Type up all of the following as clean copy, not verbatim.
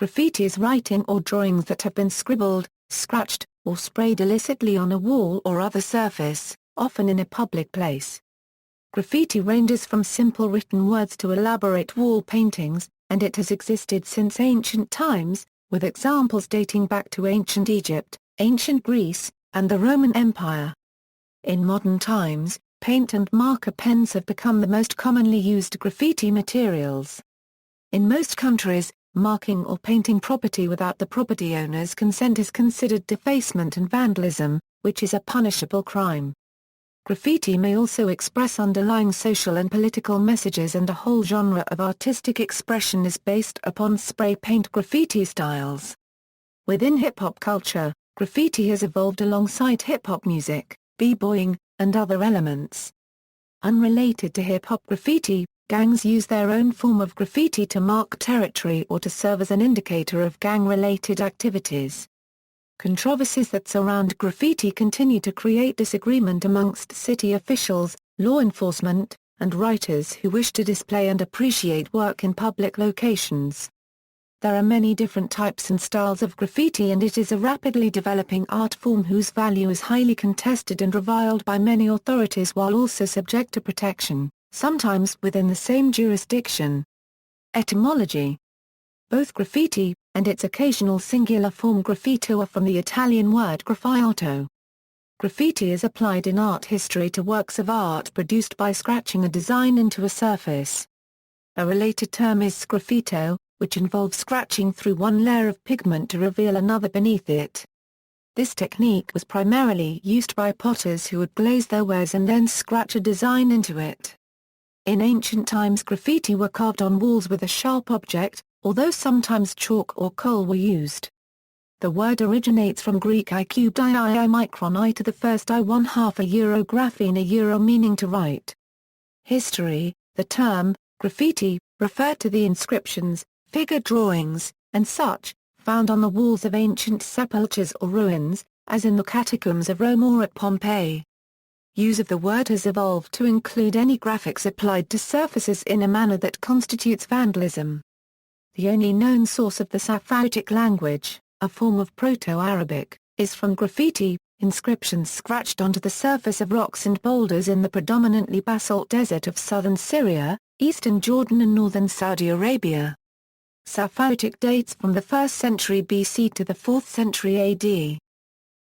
Graffiti is writing or drawings that have been scribbled, scratched, or sprayed illicitly on a wall or other surface, often in a public place. Graffiti ranges from simple written words to elaborate wall paintings, and it has existed since ancient times, with examples dating back to ancient Egypt, ancient Greece, and the Roman Empire. In modern times, paint and marker pens have become the most commonly used graffiti materials. In most countries, marking or painting property without the property owner's consent is considered defacement and vandalism, which is a punishable crime. Graffiti may also express underlying social and political messages, and a whole genre of artistic expression is based upon spray paint graffiti styles. Within hip-hop culture, graffiti has evolved alongside hip-hop music, b-boying, and other elements. Unrelated to hip-hop graffiti, gangs use their own form of graffiti to mark territory or to serve as an indicator of gang-related activities. Controversies that surround graffiti continue to create disagreement amongst city officials, law enforcement, and writers who wish to display and appreciate work in public locations. There are many different types and styles of graffiti, and it is a rapidly developing art form whose value is highly contested and reviled by many authorities, while also subject to protection, sometimes within the same jurisdiction. Etymology. Both graffiti, and its occasional singular form graffito, are from the Italian word graffiato. Graffiti is applied in art history to works of art produced by scratching a design into a surface. A related term is sgraffito, which involves scratching through one layer of pigment to reveal another beneath it. This technique was primarily used by potters who would glaze their wares and then scratch a design into it. In ancient times, graffiti were carved on walls with a sharp object, although sometimes chalk or coal were used. The word originates from Greek I cubed I micron I to the first I 1/2 a euro graphene, a euro meaning to write. History. The term, graffiti, referred to the inscriptions, figure drawings, and such, found on the walls of ancient sepulchres or ruins, as in the catacombs of Rome or at Pompeii. Use of the word has evolved to include any graphics applied to surfaces in a manner that constitutes vandalism. The only known source of the Safaitic language, a form of Proto-Arabic, is from graffiti, inscriptions scratched onto the surface of rocks and boulders in the predominantly basalt desert of southern Syria, eastern Jordan and northern Saudi Arabia. Safaitic dates from the 1st century BC to the 4th century AD.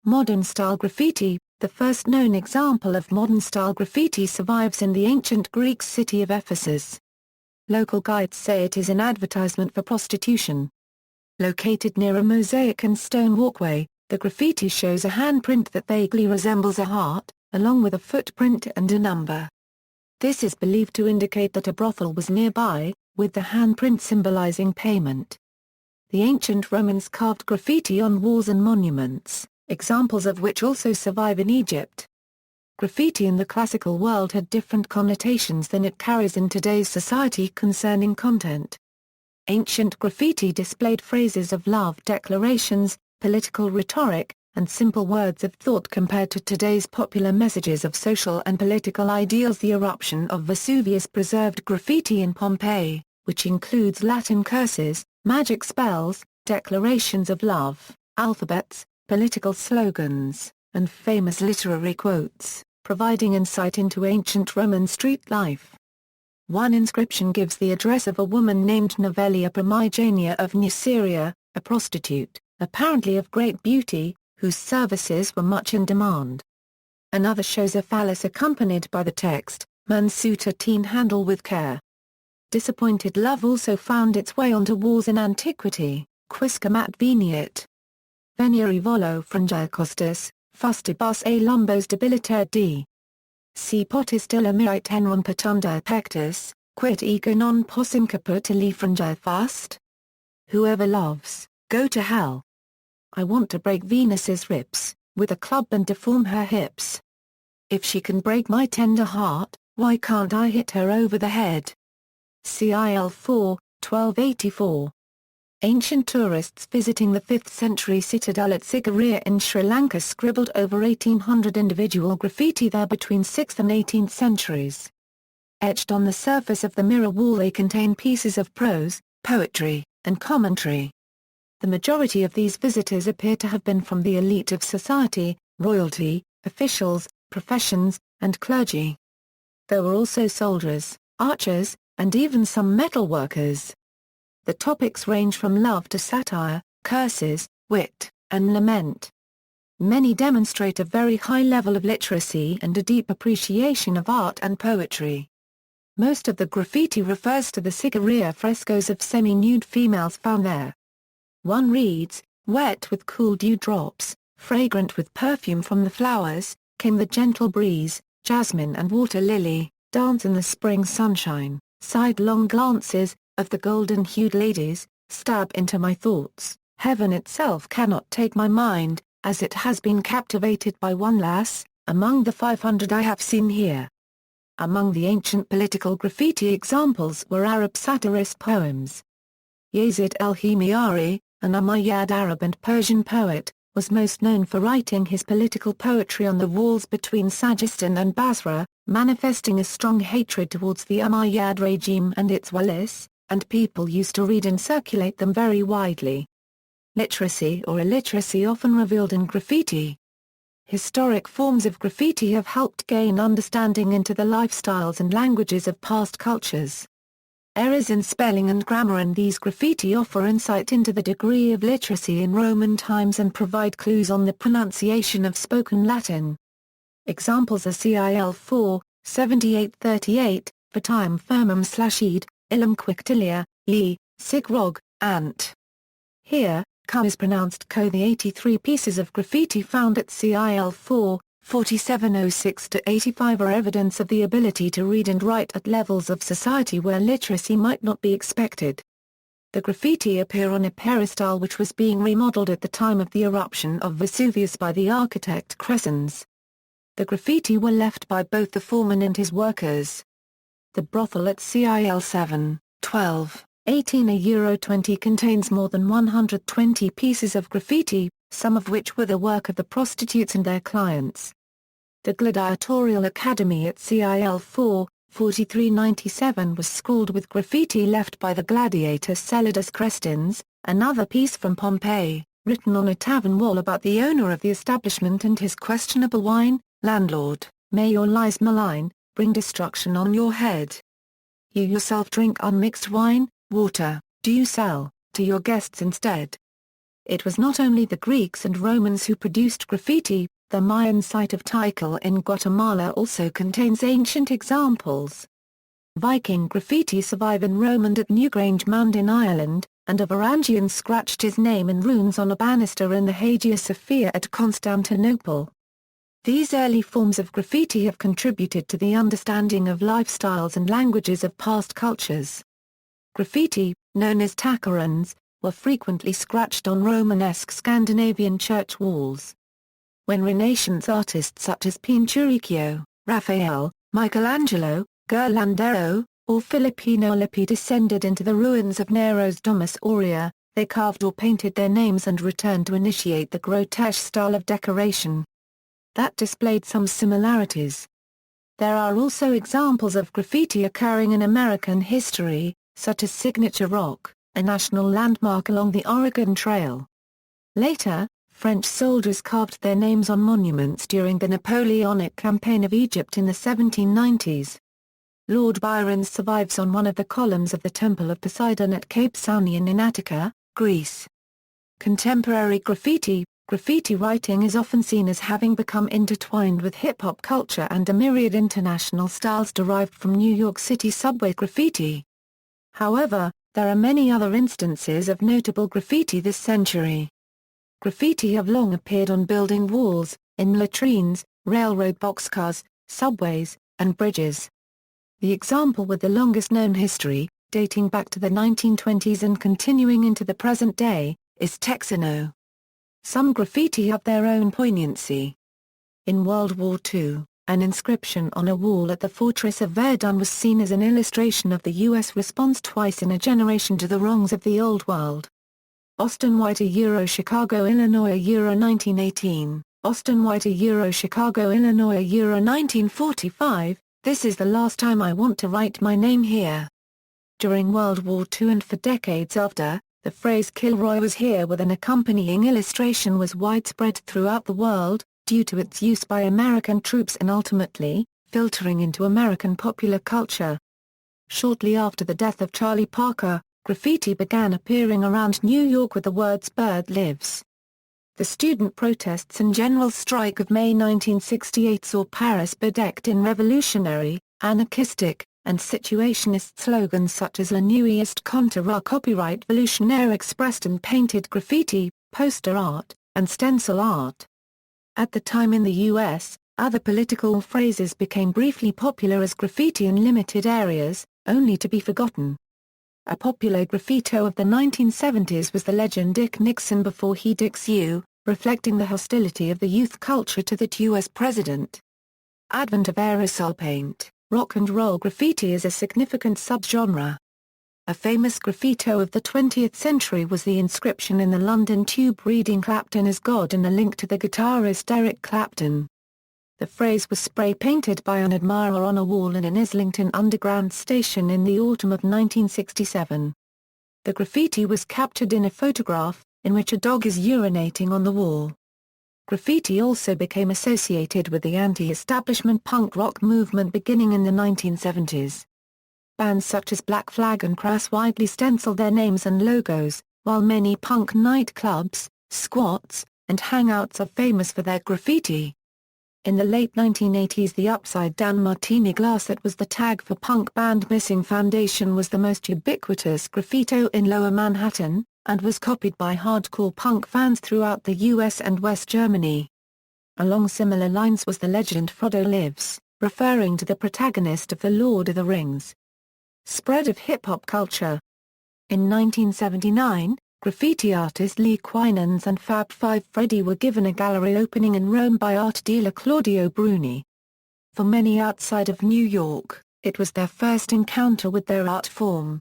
Modern-style graffiti. The first known example of modern-style graffiti survives in the ancient Greek city of Ephesus. Local guides say it is an advertisement for prostitution. Located near a mosaic and stone walkway, the graffiti shows a handprint that vaguely resembles a heart, along with a footprint and a number. This is believed to indicate that a brothel was nearby, with the handprint symbolizing payment. The ancient Romans carved graffiti on walls and monuments, examples of which also survive in Egypt. Graffiti in the classical world had different connotations than it carries in today's society concerning content. Ancient graffiti displayed phrases of love declarations, political rhetoric, and simple words of thought compared to today's popular messages of social and political ideals. The eruption of Vesuvius preserved graffiti in Pompeii, which includes Latin curses, magic spells, declarations of love, alphabets, political slogans, and famous literary quotes, providing insight into ancient Roman street life. One inscription gives the address of a woman named Novelia Primigenia of Nuceria, a prostitute, apparently of great beauty, whose services were much in demand. Another shows a phallus accompanied by the text, Mansuta teen handle with care. Disappointed love also found its way onto walls in antiquity, quisquamat veniet. Venieri volo frangere costas, fustibus a lumbos debiliter d. Si potistilla mirit enron patunda pectus, quid ego non possim caputili frangere fast? Whoever loves, go to hell. I want to break Venus's ribs, with a club and deform her hips. If she can break my tender heart, why can't I hit her over the head? CIL 4, 1284. Ancient tourists visiting the 5th century citadel at Sigiriya in Sri Lanka scribbled over 1,800 individual graffiti there between 6th and 18th centuries. Etched on the surface of the mirror wall, they contain pieces of prose, poetry, and commentary. The majority of these visitors appear to have been from the elite of society, royalty, officials, professions, and clergy. There were also soldiers, archers, and even some metal workers. The topics range from love to satire, curses, wit, and lament. Many demonstrate a very high level of literacy and a deep appreciation of art and poetry. Most of the graffiti refers to the Sigiriya frescoes of semi-nude females found there. One reads, "Wet with cool dewdrops, fragrant with perfume from the flowers, came the gentle breeze, jasmine and water lily, dance in the spring sunshine, sidelong glances, of the golden-hued ladies, stab into my thoughts, heaven itself cannot take my mind, as it has been captivated by one lass, among the 500 I have seen here." Among the ancient political graffiti examples were Arab satirist poems. Yazid el-Himyari, an Umayyad Arab and Persian poet, was most known for writing his political poetry on the walls between Sajistan and Basra, manifesting a strong hatred towards the Umayyad regime and its walis, and people used to read and circulate them very widely. Literacy or illiteracy often revealed in graffiti. Historic forms of graffiti have helped gain understanding into the lifestyles and languages of past cultures. Errors in spelling and grammar in these graffiti offer insight into the degree of literacy in Roman times and provide clues on the pronunciation of spoken Latin. Examples are CIL 4, 7838, Vitium firmum/ed, Illum quictilia, Li, Sigrog, Ant. Here, Cum is pronounced Co. The 83 pieces of graffiti found at CIL 4, 4706-85 are evidence of the ability to read and write at levels of society where literacy might not be expected. The graffiti appear on a peristyle which was being remodeled at the time of the eruption of Vesuvius by the architect Crescens. The graffiti were left by both the foreman and his workers. The brothel at CIL 7, 12, 18 €20 contains more than 120 pieces of graffiti, some of which were the work of the prostitutes and their clients. The Gladiatorial Academy at CIL 4, 4397 was scrawled with graffiti left by the gladiator Celidus Crescens, another piece from Pompeii, written on a tavern wall about the owner of the establishment and his questionable wine, "Landlord, may your lies malign, bring destruction on your head. You yourself drink unmixed wine, water, do you sell, to your guests instead?" It was not only the Greeks and Romans who produced graffiti, the Mayan site of Tikal in Guatemala also contains ancient examples. Viking graffiti survive in Rome and at Newgrange Mound in Ireland, and a Varangian scratched his name in runes on a banister in the Hagia Sophia at Constantinople. These early forms of graffiti have contributed to the understanding of lifestyles and languages of past cultures. Graffiti, known as takarans, were frequently scratched on Romanesque Scandinavian church walls. When Renaissance artists such as Pinturicchio, Raphael, Michelangelo, Ghirlandaio, or Filippino Lippi descended into the ruins of Nero's Domus Aurea, they carved or painted their names and returned to initiate the grotesque style of decoration that displayed some similarities. There are also examples of graffiti occurring in American history, such as Signature Rock, a national landmark along the Oregon Trail. Later, French soldiers carved their names on monuments during the Napoleonic campaign of Egypt in the 1790s. Lord Byron's survives on one of the columns of the Temple of Poseidon at Cape Saunion in Attica, Greece. Contemporary graffiti writing is often seen as having become intertwined with hip-hop culture and a myriad international styles derived from New York City subway graffiti. However, there are many other instances of notable graffiti this century. Graffiti have long appeared on building walls, in latrines, railroad boxcars, subways, and bridges. The example with the longest known history, dating back to the 1920s and continuing into the present day, is Texano. Some graffiti have their own poignancy. In World War II, an inscription on a wall at the Fortress of Verdun was seen as an illustration of the U.S. response twice in a generation to the wrongs of the Old World. Austin White Chicago, Illinois 1918, Austin White Chicago, Illinois 1945, "This is the last time I want to write my name here." During World War II and for decades after, The phrase "Kilroy was here" with an accompanying illustration was widespread throughout the world, due to its use by American troops and ultimately, filtering into American popular culture. Shortly after the death of Charlie Parker, graffiti began appearing around New York with the words "Bird lives." The student protests and general strike of May 1968 saw Paris bedecked in revolutionary, anarchistic, and situationist slogans such as "La nuit est contre la copyright révolutionnaire" expressed in painted graffiti, poster art, and stencil art. At the time in the U.S., other political phrases became briefly popular as graffiti in limited areas, only to be forgotten. A popular graffito of the 1970s was the legend "Dick Nixon before he dicks you," reflecting the hostility of the youth culture to the U.S. president. Advent of aerosol paint. Rock and roll graffiti is a significant subgenre. A famous graffito of the 20th century was the inscription in the London Tube reading "Clapton is God" and a link to the guitarist Eric Clapton. The phrase was spray-painted by an admirer on a wall in an Islington Underground station in the autumn of 1967. The graffiti was captured in a photograph, in which a dog is urinating on the wall. Graffiti also became associated with the anti-establishment punk rock movement beginning in the 1970s. Bands such as Black Flag and Crass widely stenciled their names and logos, while many punk nightclubs, squats, and hangouts are famous for their graffiti. In the late 1980s, the upside-down martini glass that was the tag for punk band Missing Foundation was the most ubiquitous graffito in Lower Manhattan, and was copied by hardcore punk fans throughout the US and West Germany. Along similar lines was the legend "Frodo lives," referring to the protagonist of The Lord of the Rings. Spread of hip-hop culture. In 1979, graffiti artist Lee Quinans and Fab Five Freddy were given a gallery opening in Rome by art dealer Claudio Bruni. For many outside of New York, it was their first encounter with their art form.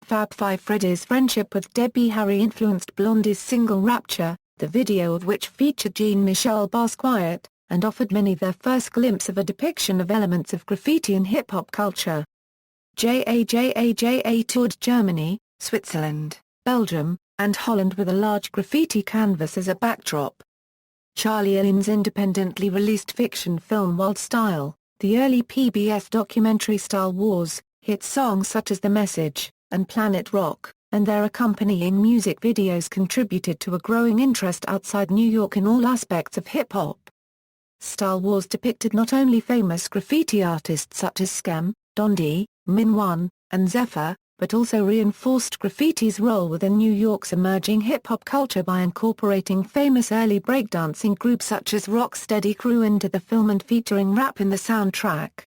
Fab Five Freddy's friendship with Debbie Harry influenced Blondie's single "Rapture," the video of which featured Jean-Michel Basquiat, and offered many their first glimpse of a depiction of elements of graffiti in hip-hop culture. JAJAJA toured Germany, Switzerland, Belgium, and Holland with a large graffiti canvas as a backdrop. Charlie Allen's independently released fiction film Wyldstyle, the early PBS documentary Star Wars, hit songs such as The Message and Planet Rock, and their accompanying music videos contributed to a growing interest outside New York in all aspects of hip-hop. Star Wars depicted not only famous graffiti artists such as Skem, Don D, Min One, and Zephyr, but also reinforced graffiti's role within New York's emerging hip-hop culture by incorporating famous early breakdancing groups such as Rocksteady Crew into the film and featuring rap in the soundtrack.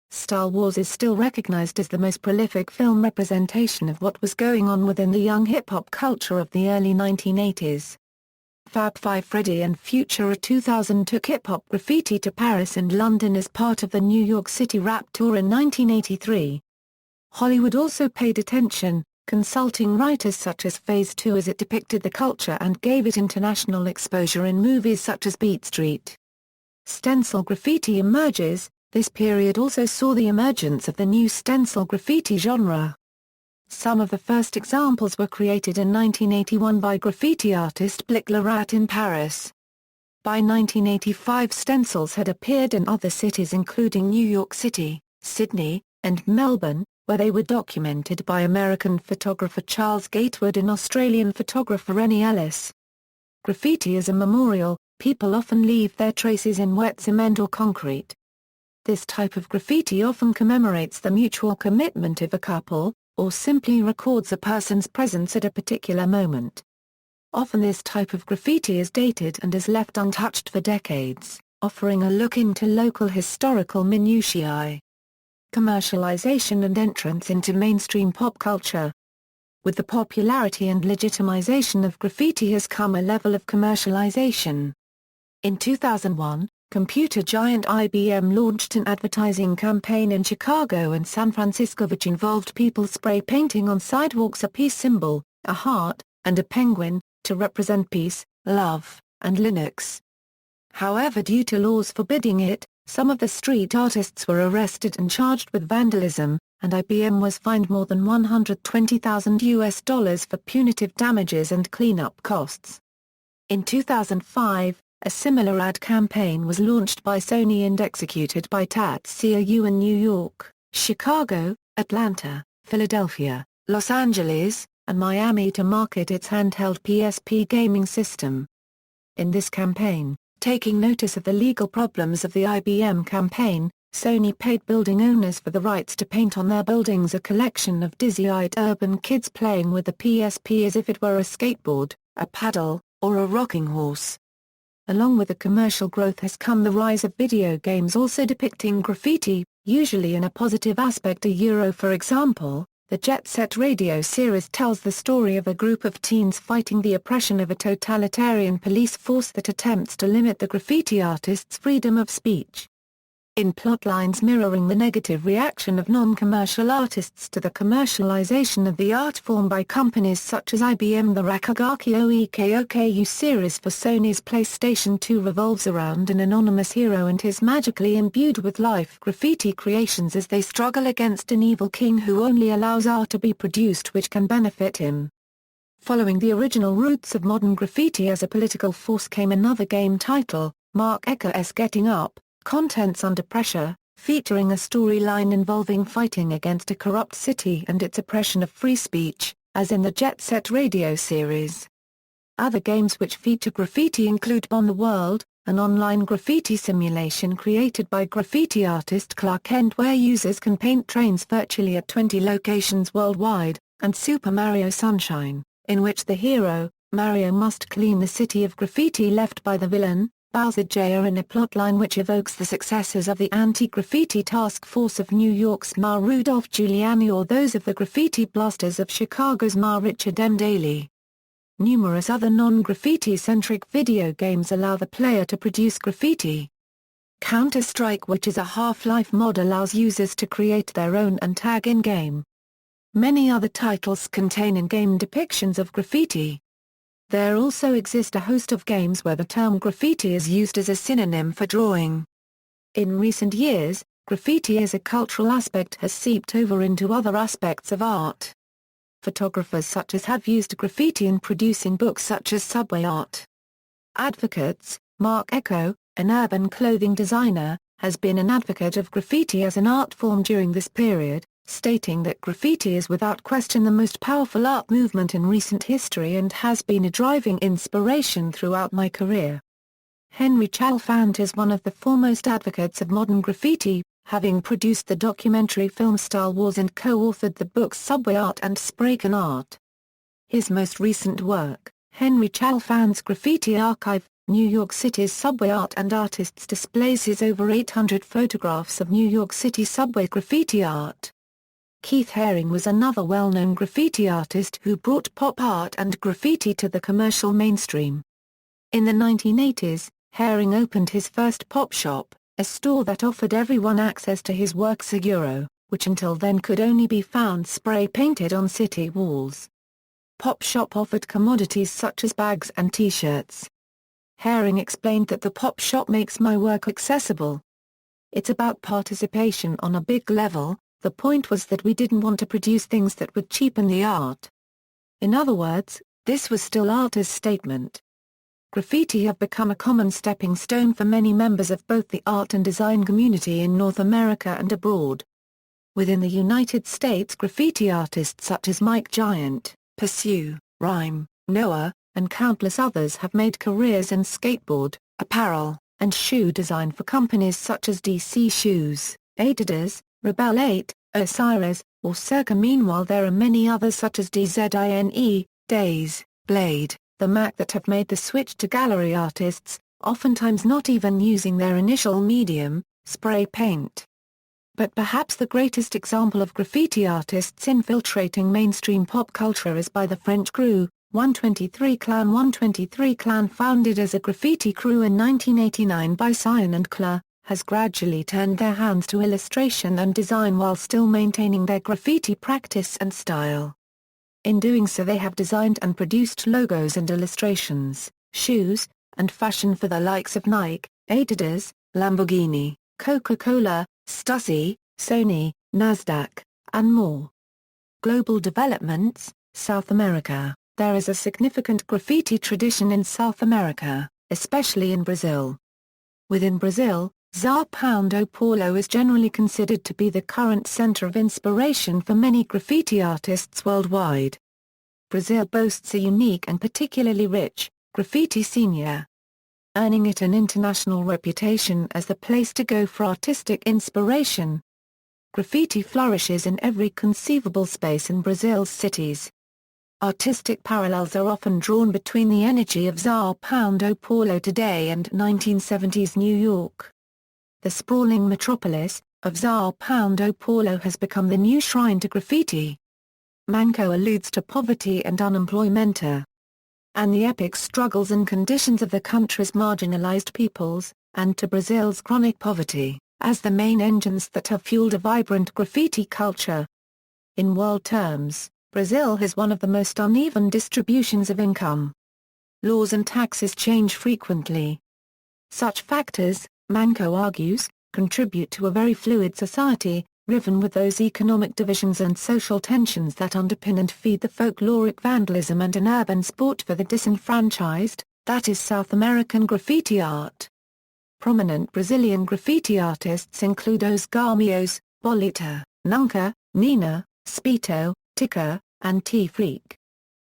Star Wars is still recognized as the most prolific film representation of what was going on within the young hip-hop culture of the early 1980s. Fab Five Freddy and Futura 2000 took hip-hop graffiti to Paris and London as part of the New York City Rap Tour in 1983. Hollywood also paid attention, consulting writers such as Phase 2 as it depicted the culture and gave it international exposure in movies such as Beat Street. Stencil graffiti emerges. This period also saw the emergence of the new stencil graffiti genre. Some of the first examples were created in 1981 by graffiti artist Blick Larat in Paris. By 1985 stencils had appeared in other cities including New York City, Sydney, and Melbourne, where they were documented by American photographer Charles Gatewood and Australian photographer Rennie Ellis. Graffiti is a memorial, people often leave their traces in wet cement or concrete. This type of graffiti often commemorates the mutual commitment of a couple, or simply records a person's presence at a particular moment. Often this type of graffiti is dated and is left untouched for decades, offering a look into local historical minutiae. Commercialization and entrance into mainstream pop culture. With the popularity and legitimization of graffiti has come a level of commercialization. In 2001, computer giant IBM launched an advertising campaign in Chicago and San Francisco which involved people spray painting on sidewalks a peace symbol, a heart, and a penguin, to represent peace, love, and Linux. However, due to laws forbidding it, some of the street artists were arrested and charged with vandalism, and IBM was fined more than $120,000 for punitive damages and cleanup costs. In 2005, a similar ad campaign was launched by Sony and executed by Tatsuya in New York, Chicago, Atlanta, Philadelphia, Los Angeles, and Miami to market its handheld PSP gaming system. In this campaign, taking notice of the legal problems of the IBM campaign, Sony paid building owners for the rights to paint on their buildings a collection of dizzy-eyed urban kids playing with the PSP as if it were a skateboard, a paddle, or a rocking horse. Along with the commercial growth has come the rise of video games also depicting graffiti, usually in a positive aspect. For example, the Jet Set Radio series tells the story of a group of teens fighting the oppression of a totalitarian police force that attempts to limit the graffiti artist's freedom of speech. In plotlines mirroring the negative reaction of non-commercial artists to the commercialization of the art form by companies such as IBM, the Rakagaki Oikoku series for Sony's PlayStation 2 revolves around an anonymous hero and his magically imbued with life graffiti creations as they struggle against an evil king who only allows art to be produced which can benefit him. Following the original roots of modern graffiti as a political force came another game title, Mark Ecker's Getting Up, Contents Under Pressure, featuring a storyline involving fighting against a corrupt city and its oppression of free speech, as in the Jet Set Radio series. Other games which feature graffiti include Bon the World, an online graffiti simulation created by graffiti artist Clark Kent where users can paint trains virtually at 20 locations worldwide, and Super Mario Sunshine, in which the hero, Mario, must clean the city of graffiti left by the villain, Bowser Jr. in a plotline which evokes the successes of the anti-graffiti task force of New York's Ma Rudolph Giuliani or those of the graffiti blasters of Chicago's Ma Richard M. Daley. Numerous other non-graffiti-centric video games allow the player to produce graffiti. Counter-Strike, which is a Half-Life mod, allows users to create their own and tag in-game. Many other titles contain in-game depictions of graffiti. There also exist a host of games where the term graffiti is used as a synonym for drawing. In recent years, graffiti as a cultural aspect has seeped over into other aspects of art. Photographers such as have used graffiti in producing books such as Subway Art. Advocates, Mark Ecko, an urban clothing designer, has been an advocate of graffiti as an art form during this period, stating that graffiti is without question the most powerful art movement in recent history and has been a driving inspiration throughout my career. Henry Chalfant is one of the foremost advocates of modern graffiti, having produced the documentary film Star Wars and co-authored the books Subway Art and Spraycan Art. His most recent work, Henry Chalfant's Graffiti Archive, New York City's Subway Art and Artists, displays his over 800 photographs of New York City subway graffiti art. Keith Haring was another well-known graffiti artist who brought pop art and graffiti to the commercial mainstream. In the 1980s, Haring opened his first pop shop, a store that offered everyone access to his works, which until then could only be found spray-painted on city walls. Pop shop offered commodities such as bags and t-shirts. Haring explained that the pop shop makes my work accessible. It's about participation on a big level. The point was that we didn't want to produce things that would cheapen the art. In other words, this was still art's statement. Graffiti have become a common stepping stone for many members of both the art and design community in North America and abroad. Within the United States, graffiti artists such as Mike Giant, Pursue, Rhyme, Noah, and countless others have made careers in skateboard, apparel, and shoe design for companies such as DC Shoes, Adidas, Rebel 8, Osiris, or Circa. Meanwhile there are many others such as Dezine, Days, Blade, The Mac that have made the switch to gallery artists, oftentimes not even using their initial medium, spray paint. But perhaps the greatest example of graffiti artists infiltrating mainstream pop culture is by the French crew, 123 Clan. 123 Clan, founded as a graffiti crew in 1989 by Cyan and Claire, has gradually turned their hands to illustration and design while still maintaining their graffiti practice and style. In doing so they have designed and produced logos and illustrations, shoes, and fashion for the likes of Nike, Adidas, Lamborghini, Coca-Cola, Stussy, Sony, Nasdaq, and more. Global developments. South America. There is a significant graffiti tradition in South America, especially in Brazil. Within Brazil, São Paulo is generally considered to be the current center of inspiration for many graffiti artists worldwide. Brazil boasts a unique and particularly rich graffiti scene, earning it an international reputation as the place to go for artistic inspiration. Graffiti flourishes in every conceivable space in Brazil's cities. Artistic parallels are often drawn between the energy of São Paulo today and 1970s New York. The sprawling metropolis of São Paulo has become the new shrine to graffiti. Manco alludes to poverty and unemployment, and the epic struggles and conditions of the country's marginalized peoples, and to Brazil's chronic poverty, as the main engines that have fueled a vibrant graffiti culture. In world terms, Brazil has one of the most uneven distributions of income. Laws and taxes change frequently. Such factors, Manco argues, contribute to a very fluid society, riven with those economic divisions and social tensions that underpin and feed the folkloric vandalism and an urban sport for the disenfranchised, that is South American graffiti art. Prominent Brazilian graffiti artists include Os Garmios, Bolita, Nunca, Nina, Spito, Tika, and T-Freak.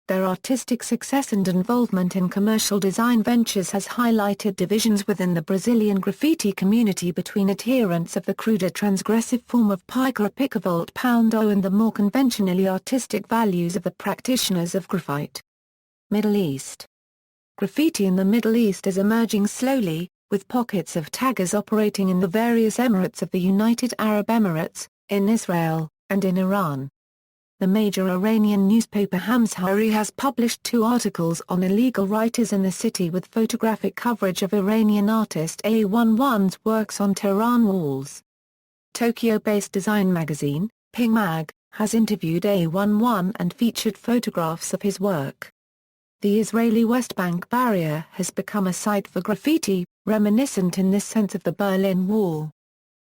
Their artistic success and involvement in commercial design ventures has highlighted divisions within the Brazilian graffiti community between adherents of the cruder transgressive form of pica-picavoltpondo and the more conventionally artistic values of the practitioners of graffiti. Middle East. Graffiti in the Middle East is emerging slowly, with pockets of taggers operating in the various emirates of the United Arab Emirates, in Israel, and in Iran. The major Iranian newspaper Hamshari has published 2 articles on illegal writers in the city with photographic coverage of Iranian artist A11's works on Tehran walls. Tokyo-based design magazine, Ping Mag, has interviewed A11 and featured photographs of his work. The Israeli West Bank barrier has become a site for graffiti, reminiscent in this sense of the Berlin Wall.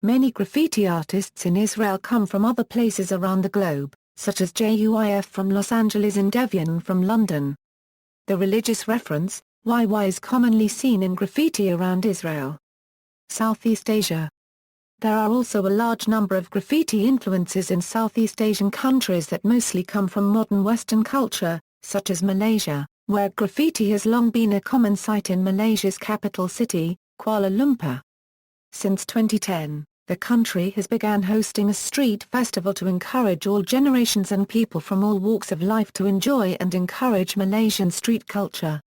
Many graffiti artists in Israel come from other places around the globe, such as JUIF from Los Angeles and Devian from London. The religious reference, YY, is commonly seen in graffiti around Israel. Southeast Asia. There are also a large number of graffiti influences in Southeast Asian countries that mostly come from modern Western culture, such as Malaysia, where graffiti has long been a common sight in Malaysia's capital city, Kuala Lumpur. Since 2010, the country has begun hosting a street festival to encourage all generations and people from all walks of life to enjoy and encourage Malaysian street culture.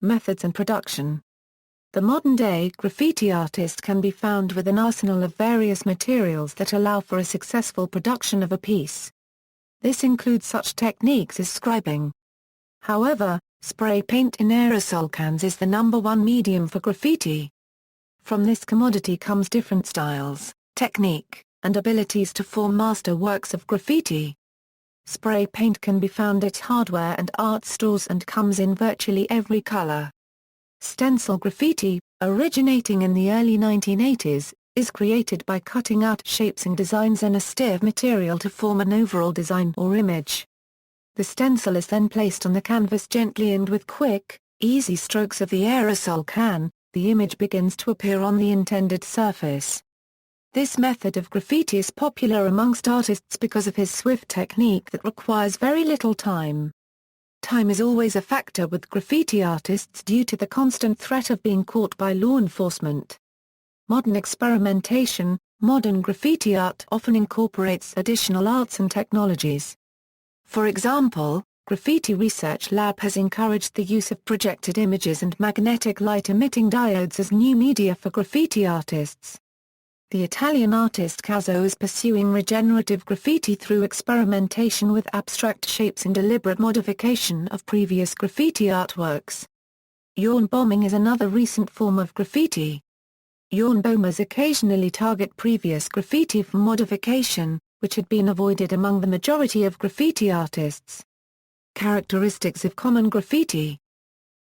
Methods and production. The modern-day graffiti artist can be found with an arsenal of various materials that allow for a successful production of a piece. This includes such techniques as scribing. However, spray paint in aerosol cans is the #1 medium for graffiti. From this commodity comes different styles, technique, and abilities to form master works of graffiti. Spray paint can be found at hardware and art stores and comes in virtually every color. Stencil graffiti, originating in the early 1980s, is created by cutting out shapes and designs in a stiff material to form an overall design or image. The stencil is then placed on the canvas gently and with quick, easy strokes of the aerosol can, the image begins to appear on the intended surface. This method of graffiti is popular amongst artists because of his swift technique that requires very little time. Time is always a factor with graffiti artists due to the constant threat of being caught by law enforcement. Modern experimentation. Modern graffiti art often incorporates additional arts and technologies. For example, Graffiti Research Lab has encouraged the use of projected images and magnetic light-emitting diodes as new media for graffiti artists. The Italian artist Caso is pursuing regenerative graffiti through experimentation with abstract shapes and deliberate modification of previous graffiti artworks. Yawn bombing is another recent form of graffiti. Yawn bombers occasionally target previous graffiti for modification, which had been avoided among the majority of graffiti artists. Characteristics of common graffiti.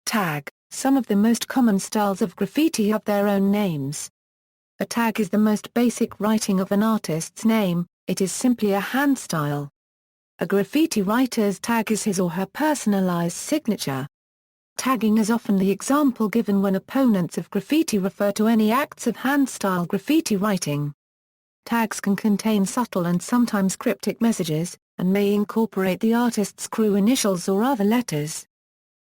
Tag. Some of the most common styles of graffiti have their own names. A tag is the most basic writing of an artist's name, it is simply a hand style. A graffiti writer's tag is his or her personalized signature. Tagging is often the example given when opponents of graffiti refer to any acts of hand-style graffiti writing. Tags can contain subtle and sometimes cryptic messages, and may incorporate the artist's crew initials or other letters.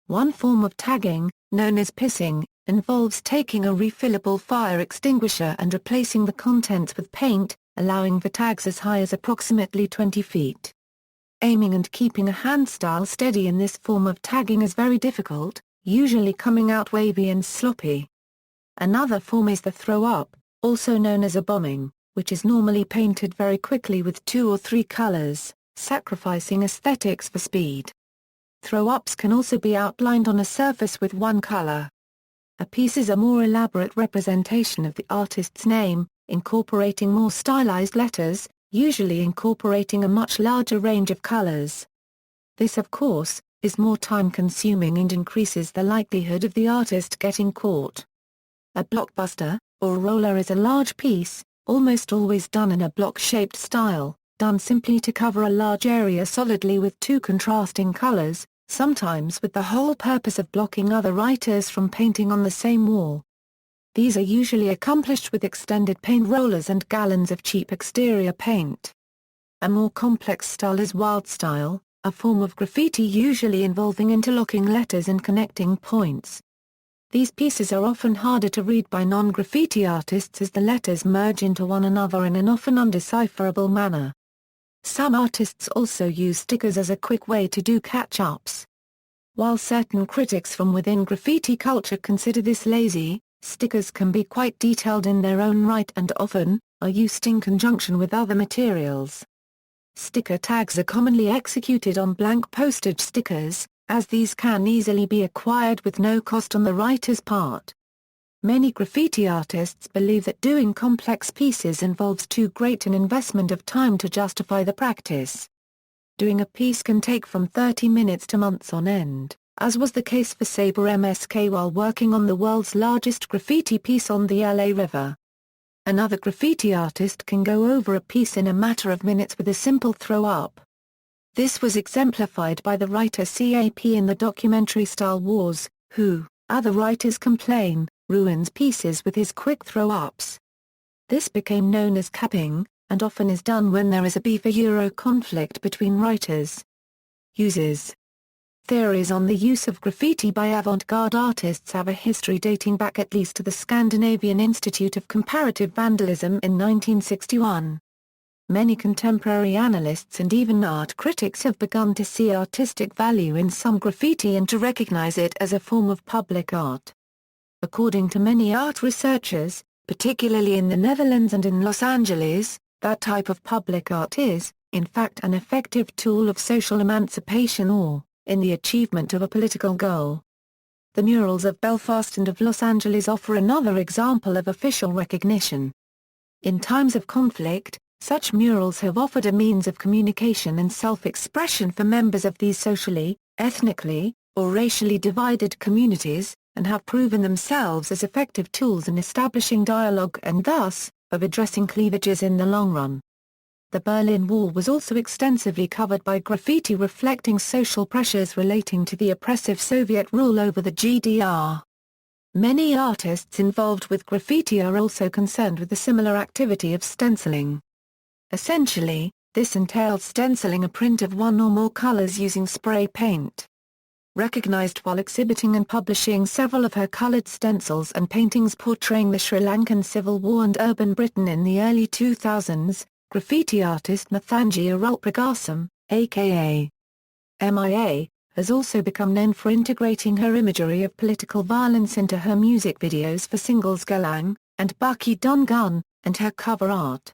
One form of tagging, known as pissing, involves taking a refillable fire extinguisher and replacing the contents with paint, allowing for tags as high as approximately 20 feet. Aiming and keeping a hand style steady in this form of tagging is very difficult, usually coming out wavy and sloppy. Another form is the throw-up, also known as a bombing, which is normally painted very quickly with 2 or 3 colors, sacrificing aesthetics for speed. Throw-ups can also be outlined on a surface with one color. A piece is a more elaborate representation of the artist's name, incorporating more stylized letters, usually incorporating a much larger range of colors. This, of course, is more time-consuming and increases the likelihood of the artist getting caught. A blockbuster, or roller, is a large piece, almost always done in a block-shaped style, done simply to cover a large area solidly with 2 contrasting colors, sometimes with the whole purpose of blocking other writers from painting on the same wall. These are usually accomplished with extended paint rollers and gallons of cheap exterior paint. A more complex style is Wyldstyle, a form of graffiti usually involving interlocking letters and connecting points. These pieces are often harder to read by non-graffiti artists as the letters merge into one another in an often undecipherable manner. Some artists also use stickers as a quick way to do catch-ups. While certain critics from within graffiti culture consider this lazy, stickers can be quite detailed in their own right and often are used in conjunction with other materials. Sticker tags are commonly executed on blank postage stickers, as these can easily be acquired with no cost on the writer's part. Many graffiti artists believe that doing complex pieces involves too great an investment of time to justify the practice. Doing a piece can take from 30 minutes to months on end, as was the case for Saber MSK while working on the world's largest graffiti piece on the LA River. Another graffiti artist can go over a piece in a matter of minutes with a simple throw-up. This was exemplified by the writer CAP in the documentary Star Wars, who, other writers complain, ruins pieces with his quick throw-ups. This became known as capping, and often is done when there is a beef or conflict between writers. Uses. Theories on the use of graffiti by avant-garde artists have a history dating back at least to the Scandinavian Institute of Comparative Vandalism in 1961. Many contemporary analysts and even art critics have begun to see artistic value in some graffiti and to recognize it as a form of public art. According to many art researchers, particularly in the Netherlands and in Los Angeles, that type of public art is, in fact, an effective tool of social emancipation or, in the achievement of a political goal. The murals of Belfast and of Los Angeles offer another example of official recognition. In times of conflict, such murals have offered a means of communication and self-expression for members of these socially, ethnically, or racially divided communities, and have proven themselves as effective tools in establishing dialogue and thus, of addressing cleavages in the long run. The Berlin Wall was also extensively covered by graffiti reflecting social pressures relating to the oppressive Soviet rule over the GDR. Many artists involved with graffiti are also concerned with the similar activity of stenciling. Essentially, this entails stenciling a print of one or more colors using spray paint. Recognized while exhibiting and publishing several of her colored stencils and paintings portraying the Sri Lankan Civil War and urban Britain in the early 2000s, graffiti artist Nathanji Arulpragasam, a.k.a. MIA, has also become known for integrating her imagery of political violence into her music videos for singles Galang and Bucky Don Gun, and her cover art.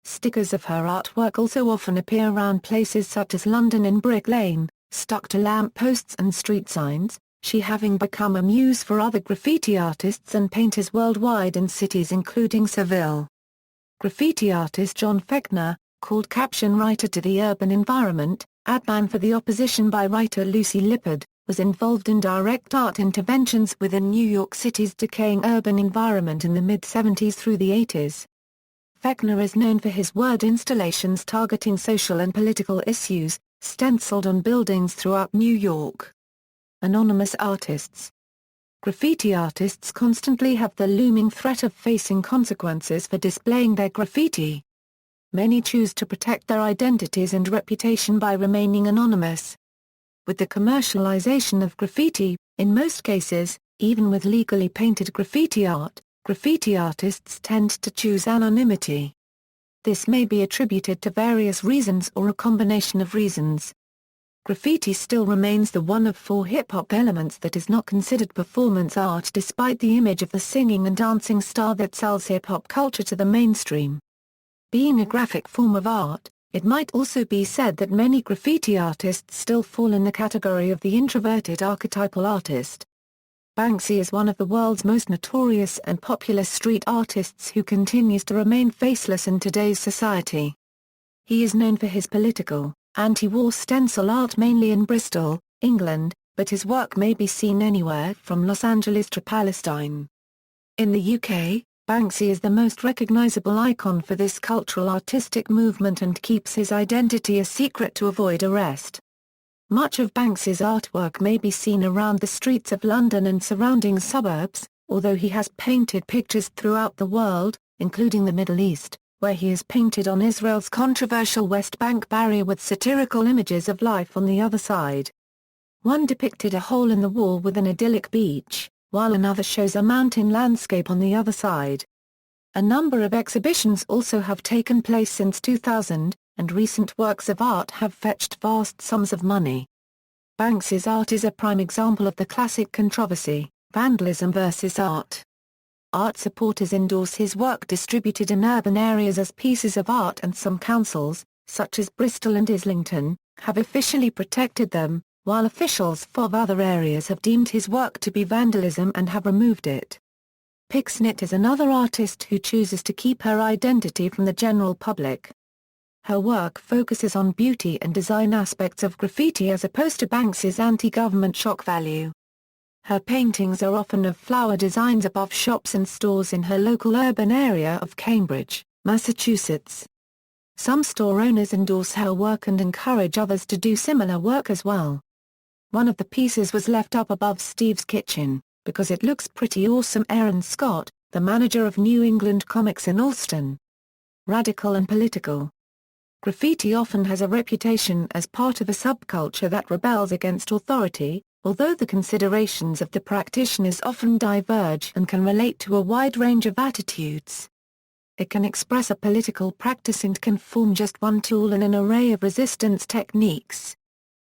Stickers of her artwork also often appear around places such as London in Brick Lane, stuck to lamp posts and street signs, she having become a muse for other graffiti artists and painters worldwide in cities including Seville. Graffiti artist John Fechner, called caption writer to the urban environment, adman for the opposition by writer Lucy Lippard, was involved in direct art interventions within New York City's decaying urban environment in the mid-70s through the 80s. Fechner is known for his word installations targeting social and political issues, stenciled on buildings throughout New York. Anonymous artists. Graffiti artists constantly have the looming threat of facing consequences for displaying their graffiti. Many choose to protect their identities and reputation by remaining anonymous. With the commercialization of graffiti, in most cases, even with legally painted graffiti artists tend to choose anonymity. This may be attributed to various reasons or a combination of reasons. Graffiti still remains the one of four hip-hop elements that is not considered performance art despite the image of the singing and dancing star that sells hip-hop culture to the mainstream. Being a graphic form of art, it might also be said that many graffiti artists still fall in the category of the introverted archetypal artist. Banksy is one of the world's most notorious and popular street artists who continues to remain faceless in today's society. He is known for his political, anti-war stencil art mainly in Bristol, England, but his work may be seen anywhere from Los Angeles to Palestine. In the UK, Banksy is the most recognizable icon for this cultural artistic movement and keeps his identity a secret to avoid arrest. Much of Banksy's artwork may be seen around the streets of London and surrounding suburbs, although he has painted pictures throughout the world, including the Middle East, where he has painted on Israel's controversial West Bank barrier with satirical images of life on the other side. One depicted a hole in the wall with an idyllic beach, while another shows a mountain landscape on the other side. A number of exhibitions also have taken place since 2000, and recent works of art have fetched vast sums of money. Banksy's art is a prime example of the classic controversy, vandalism versus art. Art supporters endorse his work distributed in urban areas as pieces of art, and some councils, such as Bristol and Islington, have officially protected them, while officials of other areas have deemed his work to be vandalism and have removed it. Pixnit is another artist who chooses to keep her identity from the general public. Her work focuses on beauty and design aspects of graffiti as opposed to Banksy's anti-government shock value. Her paintings are often of flower designs above shops and stores in her local urban area of Cambridge, Massachusetts. Some store owners endorse her work and encourage others to do similar work as well. One of the pieces was left up above Steve's kitchen, because it looks pretty awesome. Aaron Scott, the manager of New England Comics in Allston. Radical and political. Graffiti often has a reputation as part of a subculture that rebels against authority, although the considerations of the practitioners often diverge and can relate to a wide range of attitudes. It can express a political practice and can form just one tool in an array of resistance techniques.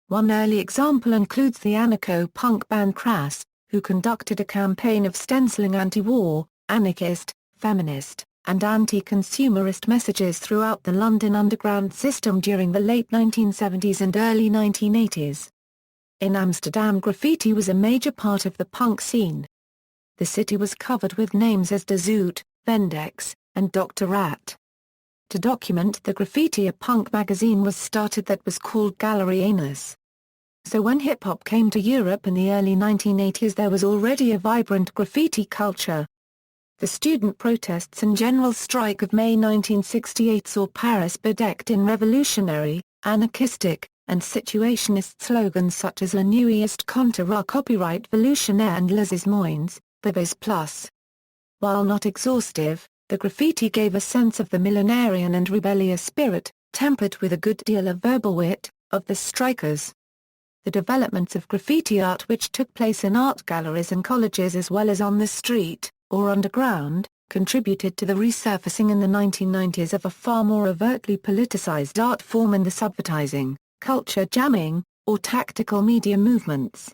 One early example includes the anarcho-punk band Crass, who conducted a campaign of stenciling anti-war, anarchist, feminist, and anti-consumerist messages throughout the London underground system during the late 1970s and early 1980s. In Amsterdam, graffiti was a major part of the punk scene. The city was covered with names as De Zoot, Vendex, and Dr. Rat. To document the graffiti, a punk magazine was started that was called Gallery Anus. So when hip-hop came to Europe in the early 1980s, there was already a vibrant graffiti culture. The student protests and general strike of May 1968 saw Paris bedecked in revolutionary, anarchistic, and situationist slogans such as La Nuit est contre la copyright révolutionnaire and Les Moines, Vives Plus. While not exhaustive, the graffiti gave a sense of the millenarian and rebellious spirit, tempered with a good deal of verbal wit, of the strikers. The developments of graffiti art, which took place in art galleries and colleges as well as on the street, or underground, contributed to the resurfacing in the 1990s of a far more overtly politicized art form in the subvertising, culture jamming, or tactical media movements.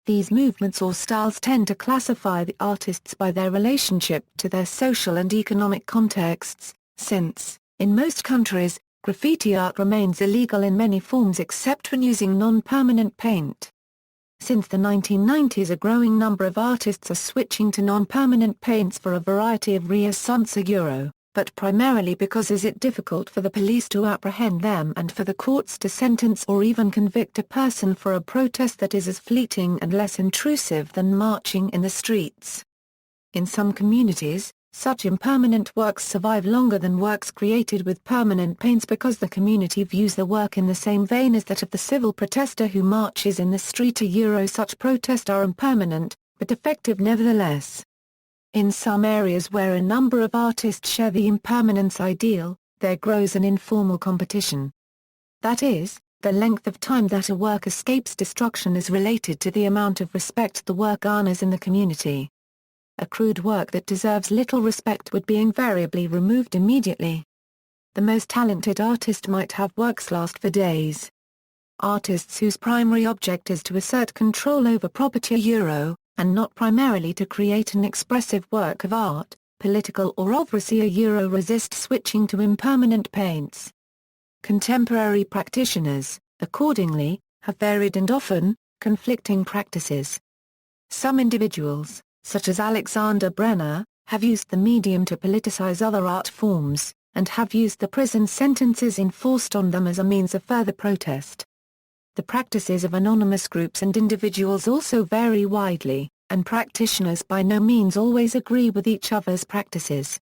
These movements or styles tend to classify the artists by their relationship to their social and economic contexts, since, in most countries, graffiti art remains illegal in many forms except when using non-permanent paint. Since the 1990s, a growing number of artists are switching to non-permanent paints for a variety of reasons, but primarily because it is difficult for the police to apprehend them and for the courts to sentence or even convict a person for a protest that is as fleeting and less intrusive than marching in the streets. In some communities, Such impermanent works survive longer than works created with permanent paints because the community views the work in the same vein as that of the civil protester who marches in the street. Such protests are impermanent, but effective nevertheless. In some areas where a number of artists share the impermanence ideal, there grows an informal competition. That is, the length of time that a work escapes destruction is related to the amount of respect the work garners in the community. A crude work that deserves little respect would be invariably removed immediately. The most talented artist might have works last for days. Artists whose primary object is to assert control over property and not primarily to create an expressive work of art, political or obviously resist switching to impermanent paints. Contemporary practitioners, accordingly, have varied and often conflicting practices. Some individuals, such as Alexander Brenner, have used the medium to politicize other art forms, and have used the prison sentences enforced on them as a means of further protest. The practices of anonymous groups and individuals also vary widely, and practitioners by no means always agree with each other's practices.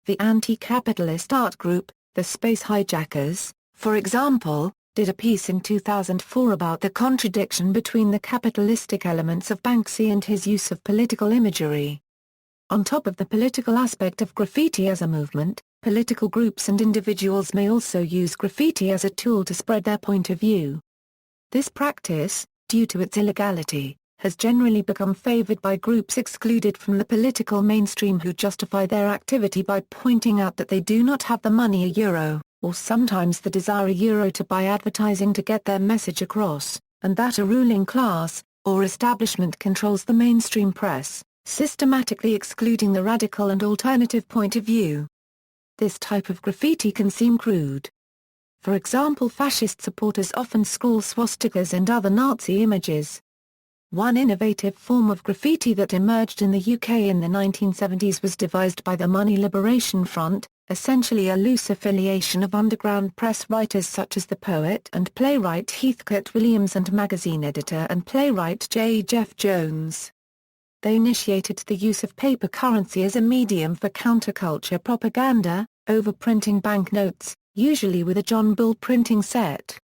The anti-capitalist art group, the Space Hijackers, for example, did a piece in 2004 about the contradiction between the capitalistic elements of Banksy and his use of political imagery. On top of the political aspect of graffiti as a movement, political groups and individuals may also use graffiti as a tool to spread their point of view. This practice, due to its illegality, has generally become favored by groups excluded from the political mainstream who justify their activity by pointing out that they do not have the money or sometimes the desire to buy advertising to get their message across, and that a ruling class, or establishment controls the mainstream press, systematically excluding the radical and alternative point of view. This type of graffiti can seem crude. For example, fascist supporters often scrawl swastikas and other Nazi images. One innovative form of graffiti that emerged in the UK in the 1970s was devised by the Money Liberation Front, essentially a loose affiliation of underground press writers such as the poet and playwright Heathcote Williams and magazine editor and playwright J. Jeff Jones. They initiated the use of paper currency as a medium for counterculture propaganda, overprinting banknotes, usually with a John Bull printing set.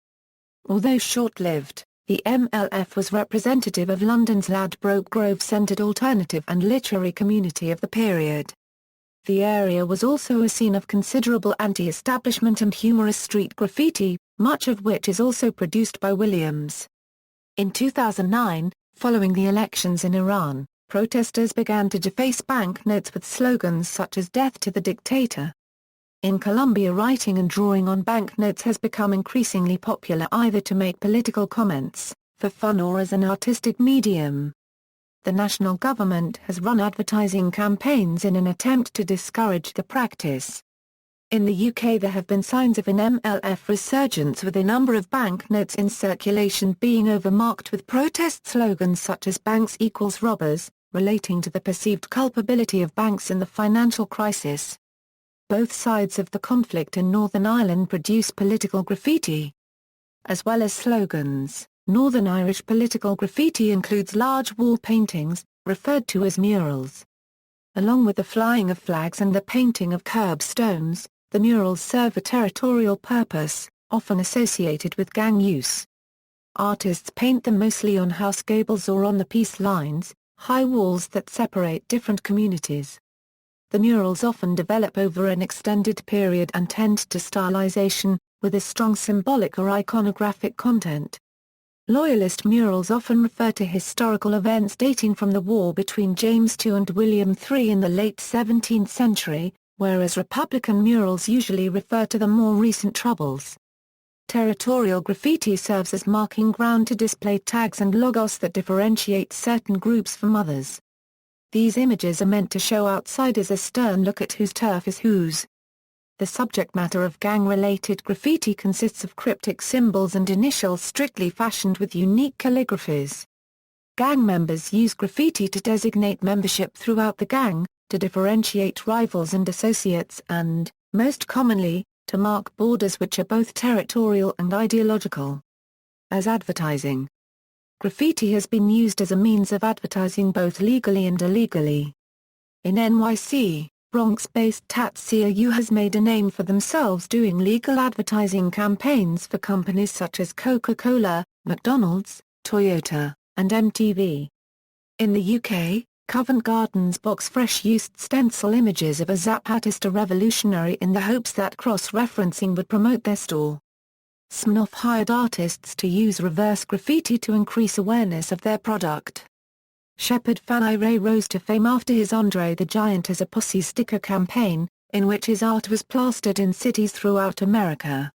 Although short-lived, the MLF was representative of London's Ladbroke Grove-centred alternative and literary community of the period. The area was also a scene of considerable anti-establishment and humorous street graffiti, much of which is also produced by Williams. In 2009, following the elections in Iran, protesters began to deface banknotes with slogans such as "Death to the Dictator." In Colombia, writing and drawing on banknotes has become increasingly popular either to make political comments, for fun or as an artistic medium. The national government has run advertising campaigns in an attempt to discourage the practice. In the UK there have been signs of an MLF resurgence with a number of banknotes in circulation being overmarked with protest slogans such as "Banks equals robbers," relating to the perceived culpability of banks in the financial crisis. Both sides of the conflict in Northern Ireland produce political graffiti. As well as slogans, Northern Irish political graffiti includes large wall paintings, referred to as murals. Along with the flying of flags and the painting of curbstones, the murals serve a territorial purpose, often associated with gang use. Artists paint them mostly on house gables or on the peace lines, high walls that separate different communities. The murals often develop over an extended period and tend to stylization, with a strong symbolic or iconographic content. Loyalist murals often refer to historical events dating from the war between James II and William III in the late 17th century, whereas Republican murals usually refer to the more recent troubles. Territorial graffiti serves as marking ground to display tags and logos that differentiate certain groups from others. These images are meant to show outsiders a stern look at whose turf is whose. The subject matter of gang-related graffiti consists of cryptic symbols and initials strictly fashioned with unique calligraphies. Gang members use graffiti to designate membership throughout the gang, to differentiate rivals and associates and, most commonly, to mark borders which are both territorial and ideological. As advertising, graffiti has been used as a means of advertising both legally and illegally. In NYC, Bronx-based Tatsiu has made a name for themselves doing legal advertising campaigns for companies such as Coca-Cola, McDonald's, Toyota, and MTV. In the UK, Covent Garden's Box Fresh used stencil images of a Zapatista revolutionary in the hopes that cross-referencing would promote their store. Smirnoff hired artists to use reverse graffiti to increase awareness of their product. Shepherd Fannie Ray rose to fame after his Andre the Giant as a Posse sticker campaign, in which his art was plastered in cities throughout America.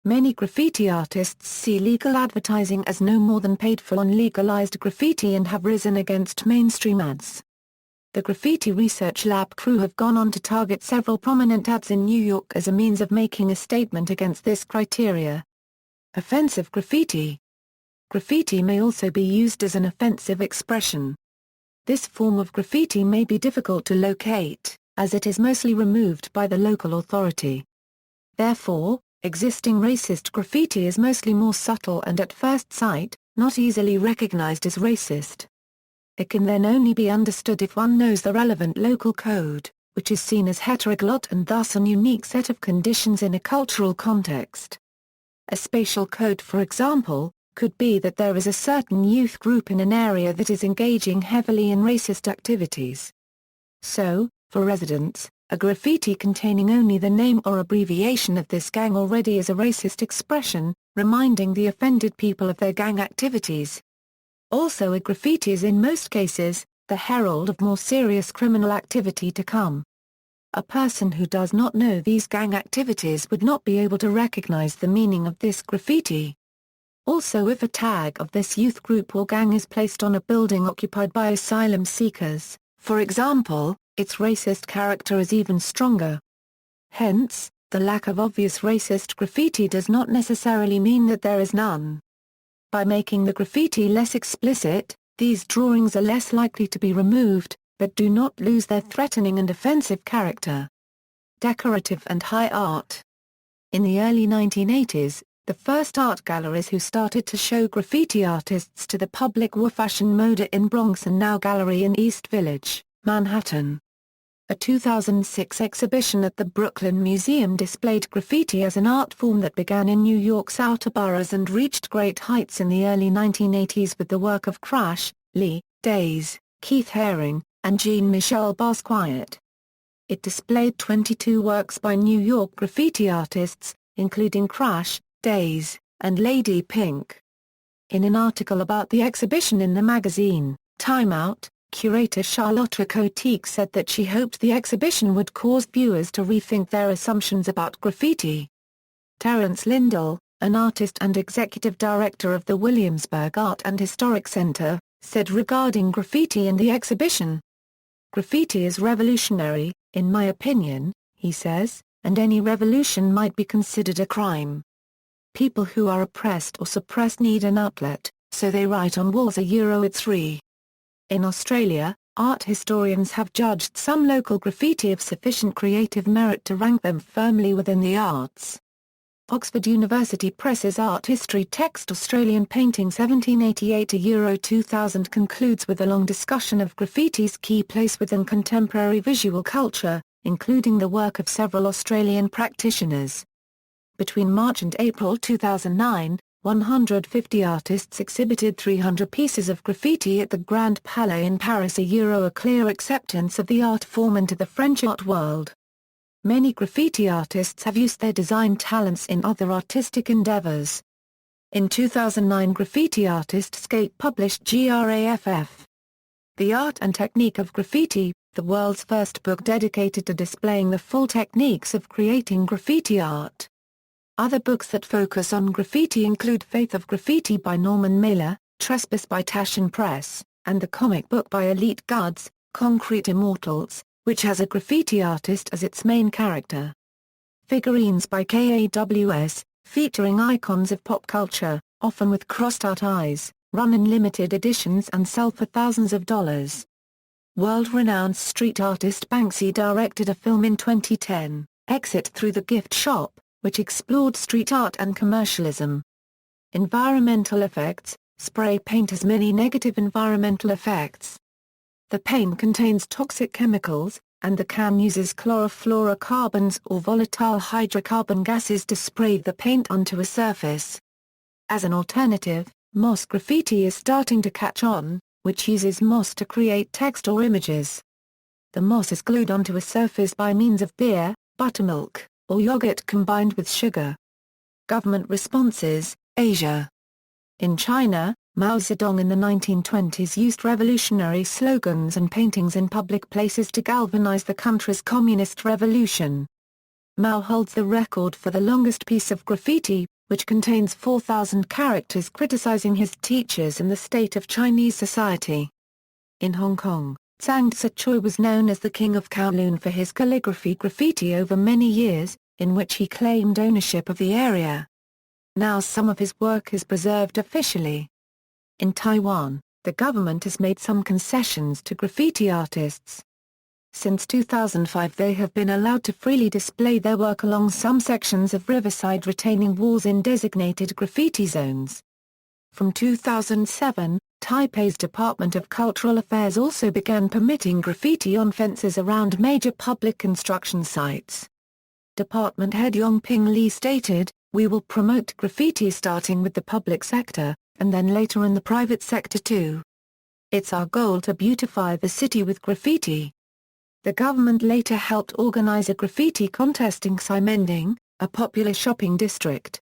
Many graffiti artists see legal advertising as no more than paid-for unlegalized graffiti and have risen against mainstream ads. The Graffiti Research Lab crew have gone on to target several prominent ads in New York as a means of making a statement against this criteria. Offensive graffiti. Graffiti may also be used as an offensive expression. This form of graffiti may be difficult to locate, as it is mostly removed by the local authority. Therefore, existing racist graffiti is mostly more subtle and at first sight, not easily recognized as racist. It can then only be understood if one knows the relevant local code, which is seen as heteroglot and thus an unique set of conditions in a cultural context. A spatial code, for example, could be that there is a certain youth group in an area that is engaging heavily in racist activities. So, for residents, a graffiti containing only the name or abbreviation of this gang already is a racist expression, reminding the offended people of their gang activities. Also, a graffiti is in most cases the herald of more serious criminal activity to come. A person who does not know these gang activities would not be able to recognize the meaning of this graffiti. Also, if a tag of this youth group or gang is placed on a building occupied by asylum seekers, for example, its racist character is even stronger. Hence, the lack of obvious racist graffiti does not necessarily mean that there is none. By making the graffiti less explicit, these drawings are less likely to be removed, but do not lose their threatening and offensive character. Decorative and High Art. In the early 1980s, the first art galleries who started to show graffiti artists to the public were Fashion Moda in Bronx and Now Gallery in East Village, Manhattan. A 2006 exhibition at the Brooklyn Museum displayed graffiti as an art form that began in New York's outer boroughs and reached great heights in the early 1980s with the work of Crash, Lee, Days, Keith Haring, and Jean-Michel Basquiat. It displayed 22 works by New York graffiti artists, including Crash, Days, and Lady Pink. In an article about the exhibition in the magazine, Time Out, curator Charlotte Cotique said that she hoped the exhibition would cause viewers to rethink their assumptions about graffiti. Terence Lindell, an artist and executive director of the Williamsburg Art and Historic Center, said regarding graffiti in the exhibition, "Graffiti is revolutionary, in my opinion," he says, "and any revolution might be considered a crime. People who are oppressed or suppressed need an outlet, so they write on walls. It's free." In Australia, art historians have judged some local graffiti of sufficient creative merit to rank them firmly within the arts. Oxford University Press's art history text Australian Painting 1788-2000 concludes with a long discussion of graffiti's key place within contemporary visual culture, including the work of several Australian practitioners. Between March and April 2009, 150 artists exhibited 300 pieces of graffiti at the Grand Palais in Paris, a clear acceptance of the art form into the French art world. Many graffiti artists have used their design talents in other artistic endeavors. In 2009, graffiti artist Skate published GRAFF, The Art and Technique of Graffiti, the world's first book dedicated to displaying the full techniques of creating graffiti art. Other books that focus on graffiti include Faith of Graffiti by Norman Mailer, Trespass by Taschen Press, and the comic book by Elite Guds, Concrete Immortals, which has a graffiti artist as its main character. Figurines by KAWS, featuring icons of pop culture, often with crossed-out eyes, run in limited editions and sell for thousands of dollars. World-renowned street artist Banksy directed a film in 2010, Exit Through the Gift Shop, which explored street art and commercialism. Environmental effects. Spray paint has many negative environmental effects. The paint contains toxic chemicals, and the can uses chlorofluorocarbons or volatile hydrocarbon gases to spray the paint onto a surface. As an alternative, moss graffiti is starting to catch on, which uses moss to create text or images. The moss is glued onto a surface by means of beer, buttermilk, or yogurt combined with sugar. Government responses: Asia. In China, Mao Zedong in the 1920s used revolutionary slogans and paintings in public places to galvanize the country's communist revolution. Mao holds the record for the longest piece of graffiti, which contains 4,000 characters criticizing his teachers and the state of Chinese society. In Hong Kong, Zhang Tse-choi was known as the King of Kowloon for his calligraphy graffiti over many years, in which he claimed ownership of the area. Now some of his work is preserved officially. In Taiwan, the government has made some concessions to graffiti artists. Since 2005 they have been allowed to freely display their work along some sections of riverside retaining walls in designated graffiti zones. From 2007, Taipei's Department of Cultural Affairs also began permitting graffiti on fences around major public construction sites. Department head Yongping Li stated, "We will promote graffiti starting with the public sector, and then later in the private sector too. It's our goal to beautify the city with graffiti." The government later helped organize a graffiti contest in Ximending, a popular shopping district.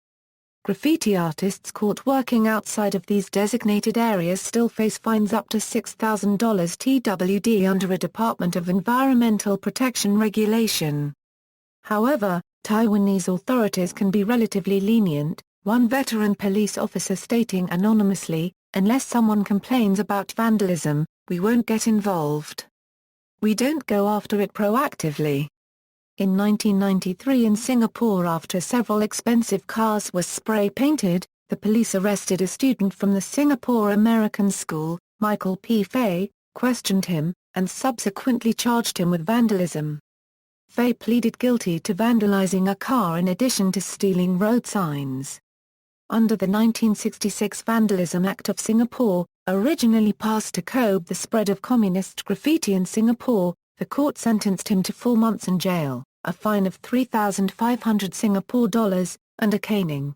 Graffiti artists caught working outside of these designated areas still face fines up to $6,000 TWD under a Department of Environmental Protection regulation. However, Taiwanese authorities can be relatively lenient, one veteran police officer stating anonymously, "Unless someone complains about vandalism, we won't get involved. We don't go after it proactively." In 1993 in Singapore, after several expensive cars were spray-painted, the police arrested a student from the Singapore American School, Michael P. Fay, questioned him, and subsequently charged him with vandalism. Fay pleaded guilty to vandalizing a car in addition to stealing road signs. Under the 1966 Vandalism Act of Singapore, originally passed to curb the spread of communist graffiti in Singapore, the court sentenced him to 4 months in jail, a fine of 3,500 Singapore dollars, and a caning.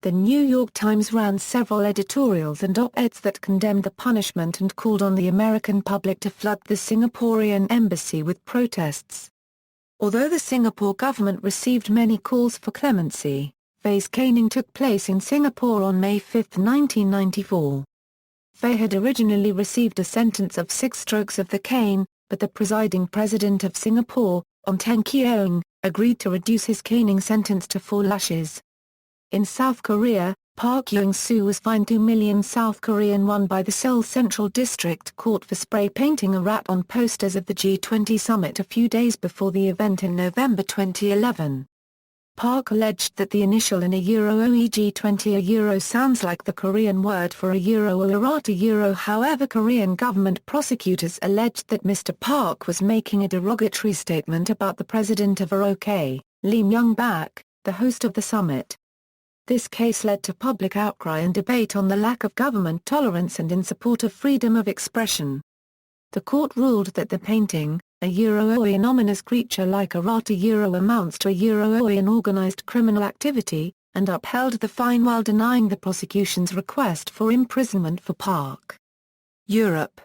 The New York Times ran several editorials and op-eds that condemned the punishment and called on the American public to flood the Singaporean embassy with protests. Although the Singapore government received many calls for clemency, Fay's caning took place in Singapore on May 5, 1994. Fay had originally received a sentence of 6 strokes of the cane, but the presiding president of Singapore, Ong Teng Keong, agreed to reduce his caning sentence to 4 lashes. In South Korea, Park Young-soo was fined 2 million South Korean won by the Seoul Central District Court for spray painting a rat on posters of the G20 summit a few days before the event in November 2011. Park alleged that the initial in a OEG20 a euro sounds like the Korean word for a euro or arata euro. However, Korean government prosecutors alleged that Mr. Park was making a derogatory statement about the president of ROK, Lee Myung-bak, the host of the summit. This case led to public outcry and debate on the lack of government tolerance and in support of freedom of expression. The court ruled that the painting, a euro an ominous creature like a rata euro, amounts to a euro an organized criminal activity, and upheld the fine while denying the prosecution's request for imprisonment for Park. Europe.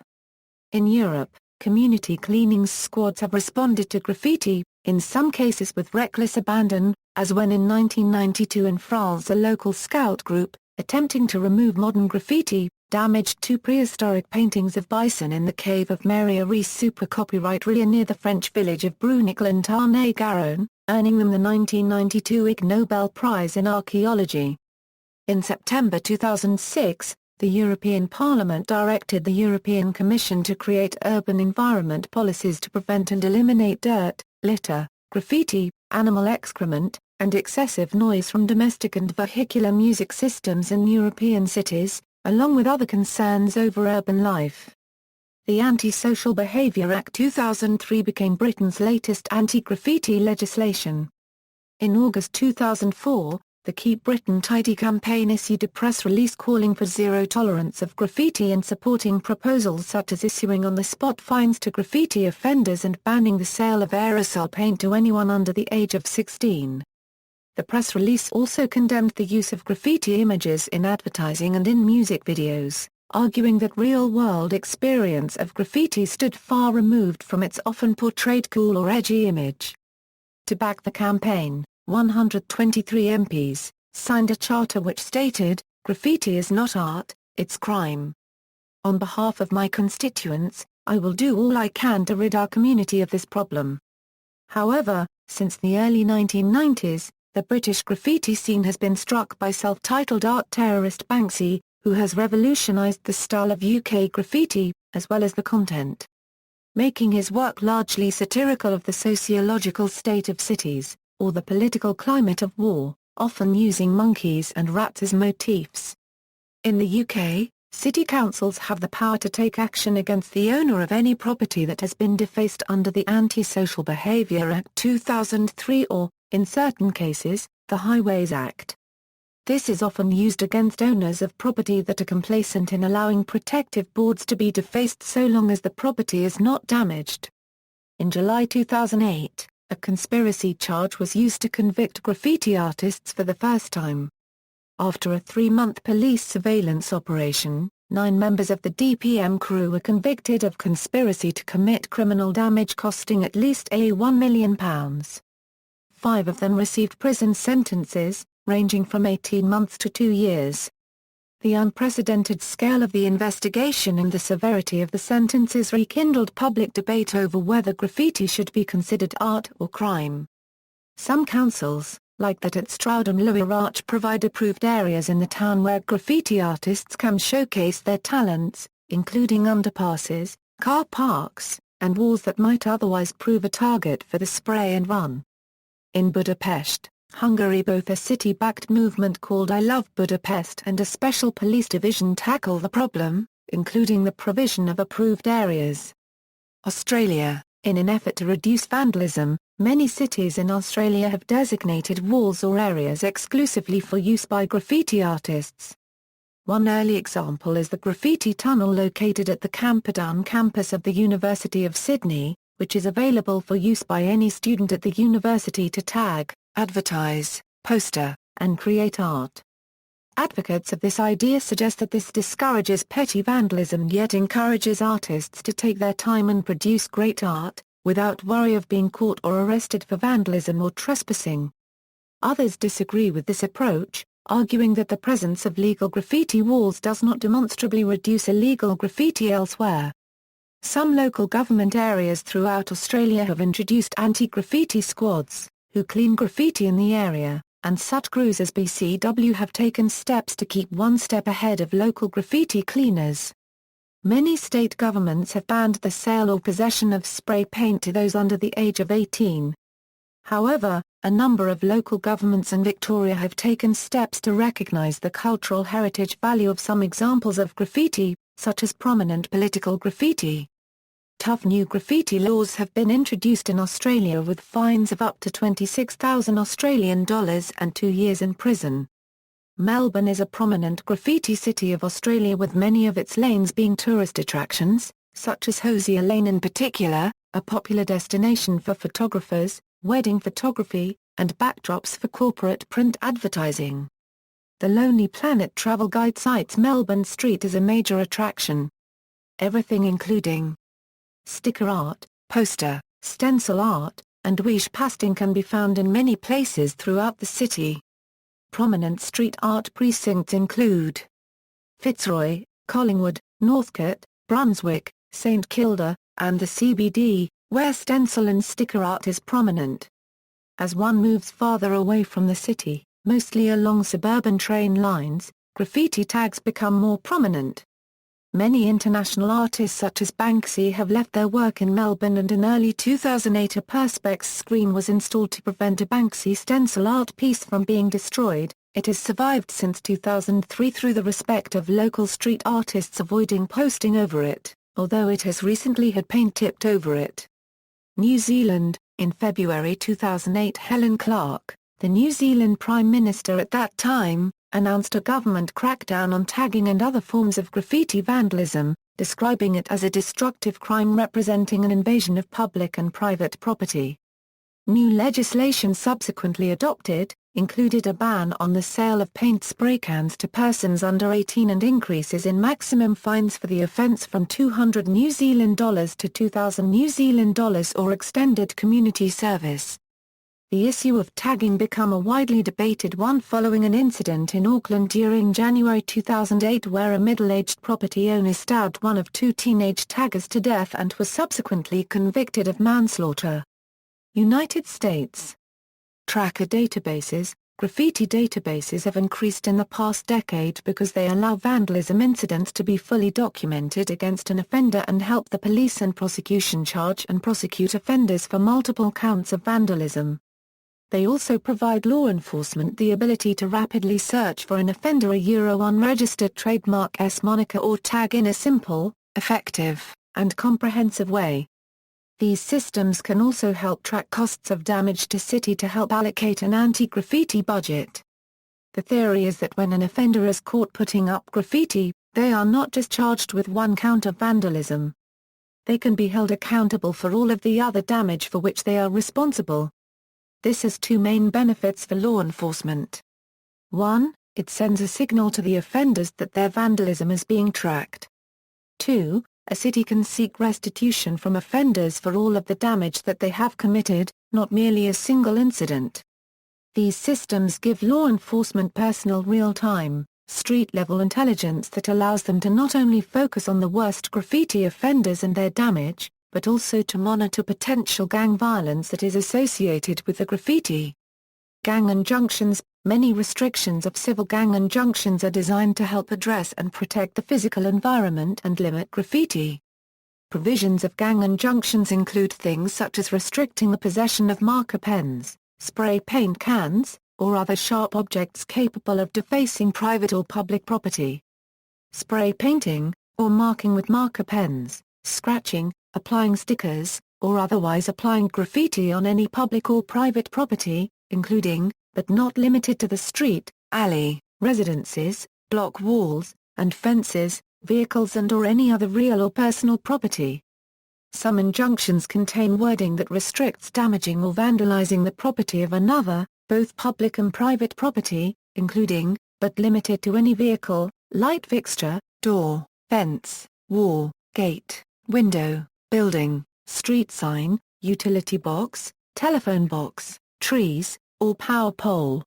In Europe, community cleaning squads have responded to graffiti, in some cases with reckless abandon, as when in 1992 in France a local scout group, attempting to remove modern graffiti, damaged 2 prehistoric paintings of bison in the cave of Mary Rees Super Copyright Ria near the French village of Bruniquel-en-Tarn-et-Garonne, earning them the 1992 Ig Nobel Prize in Archaeology. In September 2006, the European Parliament directed the European Commission to create urban environment policies to prevent and eliminate dirt, litter, graffiti, animal excrement, and excessive noise from domestic and vehicular music systems in European cities, along with other concerns over urban life. The Anti-Social Behaviour Act 2003 became Britain's latest anti-graffiti legislation. In August 2004, the Keep Britain Tidy campaign issued a press release calling for zero tolerance of graffiti and supporting proposals such as issuing on-the-spot fines to graffiti offenders and banning the sale of aerosol paint to anyone under the age of 16. The press release also condemned the use of graffiti images in advertising and in music videos, arguing that real-world experience of graffiti stood far removed from its often portrayed cool or edgy image. To back the campaign, 123 MPs signed a charter which stated, "Graffiti is not art, it's crime. On behalf of my constituents, I will do all I can to rid our community of this problem." However, since the early 1990s, the British graffiti scene has been struck by self-titled art terrorist Banksy, who has revolutionized the style of UK graffiti, as well as the content. Making his work largely satirical of the sociological state of cities, or the political climate of war, often using monkeys and rats as motifs. In the UK, city councils have the power to take action against the owner of any property that has been defaced under the Anti-Social Behaviour Act 2003 or, in certain cases, the Highways Act. This is often used against owners of property that are complacent in allowing protective boards to be defaced so long as the property is not damaged. In July 2008, a conspiracy charge was used to convict graffiti artists for the first time. After a 3-month police surveillance operation, 9 members of the DPM crew were convicted of conspiracy to commit criminal damage costing at least £1 million. 5 of them received prison sentences, ranging from 18 months to 2 years. The unprecedented scale of the investigation and the severity of the sentences rekindled public debate over whether graffiti should be considered art or crime. Some councils, like that at Stroud and Lower Arch, provide approved areas in the town where graffiti artists can showcase their talents, including underpasses, car parks, and walls that might otherwise prove a target for the spray and run. In Budapest, Hungary, both a city-backed movement called I Love Budapest and a special police division tackle the problem, including the provision of approved areas. Australia, in an effort to reduce vandalism, many cities in Australia have designated walls or areas exclusively for use by graffiti artists. One early example is the graffiti tunnel located at the Camperdown campus of the University of Sydney, which is available for use by any student at the university to tag, advertise, poster, and create art. Advocates of this idea suggest that this discourages petty vandalism yet encourages artists to take their time and produce great art, without worry of being caught or arrested for vandalism or trespassing. Others disagree with this approach, arguing that the presence of legal graffiti walls does not demonstrably reduce illegal graffiti elsewhere. Some local government areas throughout Australia have introduced anti-graffiti squads, who clean graffiti in the area, and such crews as BCW have taken steps to keep one step ahead of local graffiti cleaners. Many state governments have banned the sale or possession of spray paint to those under the age of 18. However, a number of local governments and Victoria have taken steps to recognise the cultural heritage value of some examples of graffiti, such as prominent political graffiti. Tough new graffiti laws have been introduced in Australia with fines of up to $26,000 and 2 years in prison. Melbourne is a prominent graffiti city of Australia, with many of its lanes being tourist attractions, such as Hosier Lane in particular, a popular destination for photographers, wedding photography, and backdrops for corporate print advertising. The Lonely Planet travel guide cites Melbourne Street as a major attraction. Everything including sticker art, poster, stencil art, and wish pasting can be found in many places throughout the city. Prominent street art precincts include Fitzroy, Collingwood, Northcote, Brunswick, St Kilda, and the CBD, where stencil and sticker art is prominent. As one moves farther away from the city, mostly along suburban train lines, graffiti tags become more prominent. Many international artists such as Banksy have left their work in Melbourne, and in early 2008 a perspex screen was installed to prevent a Banksy stencil art piece from being destroyed. It has survived since 2003 through the respect of local street artists avoiding posting over it, although it has recently had paint tipped over it. New Zealand, in February 2008 Helen Clark, the New Zealand Prime Minister at that time, announced a government crackdown on tagging and other forms of graffiti vandalism, describing it as a destructive crime representing an invasion of public and private property. New legislation subsequently adopted, included a ban on the sale of paint spray cans to persons under 18 and increases in maximum fines for the offence from $200 New Zealand dollars to $2,000 New Zealand dollars or extended community service. The issue of tagging became a widely debated one following an incident in Auckland during January 2008 where a middle-aged property owner stabbed one of two teenage taggers to death and was subsequently convicted of manslaughter. United States. Tracker databases. Graffiti databases have increased in the past decade because they allow vandalism incidents to be fully documented against an offender and help the police and prosecution charge and prosecute offenders for multiple counts of vandalism. They also provide law enforcement the ability to rapidly search for an offender unregistered trademark moniker or tag in a simple, effective, and comprehensive way. These systems can also help track costs of damage to city to help allocate an anti-graffiti budget. The theory is that when an offender is caught putting up graffiti, they are not just charged with one count of vandalism. They can be held accountable for all of the other damage for which they are responsible. This has two main benefits for law enforcement. 1. It sends a signal to the offenders that their vandalism is being tracked. 2. A city can seek restitution from offenders for all of the damage that they have committed, not merely a single incident. These systems give law enforcement personal real-time, street-level intelligence that allows them to not only focus on the worst graffiti offenders and their damage, but also to monitor potential gang violence that is associated with the graffiti. Gang injunctions. Many restrictions of civil gang injunctions are designed to help address and protect the physical environment and limit graffiti. Provisions of gang injunctions include things such as restricting the possession of marker pens, spray paint cans, or other sharp objects capable of defacing private or public property. Spray painting, or marking with marker pens, scratching, applying stickers, or otherwise applying graffiti on any public or private property, including, but not limited to the street, alley, residences, block walls, and fences, vehicles and/or any other real or personal property. Some injunctions contain wording that restricts damaging or vandalizing the property of another, both public and private property, including, but limited to any vehicle, light fixture, door, fence, wall, gate, window, building, street sign, utility box, telephone box, trees, or power pole.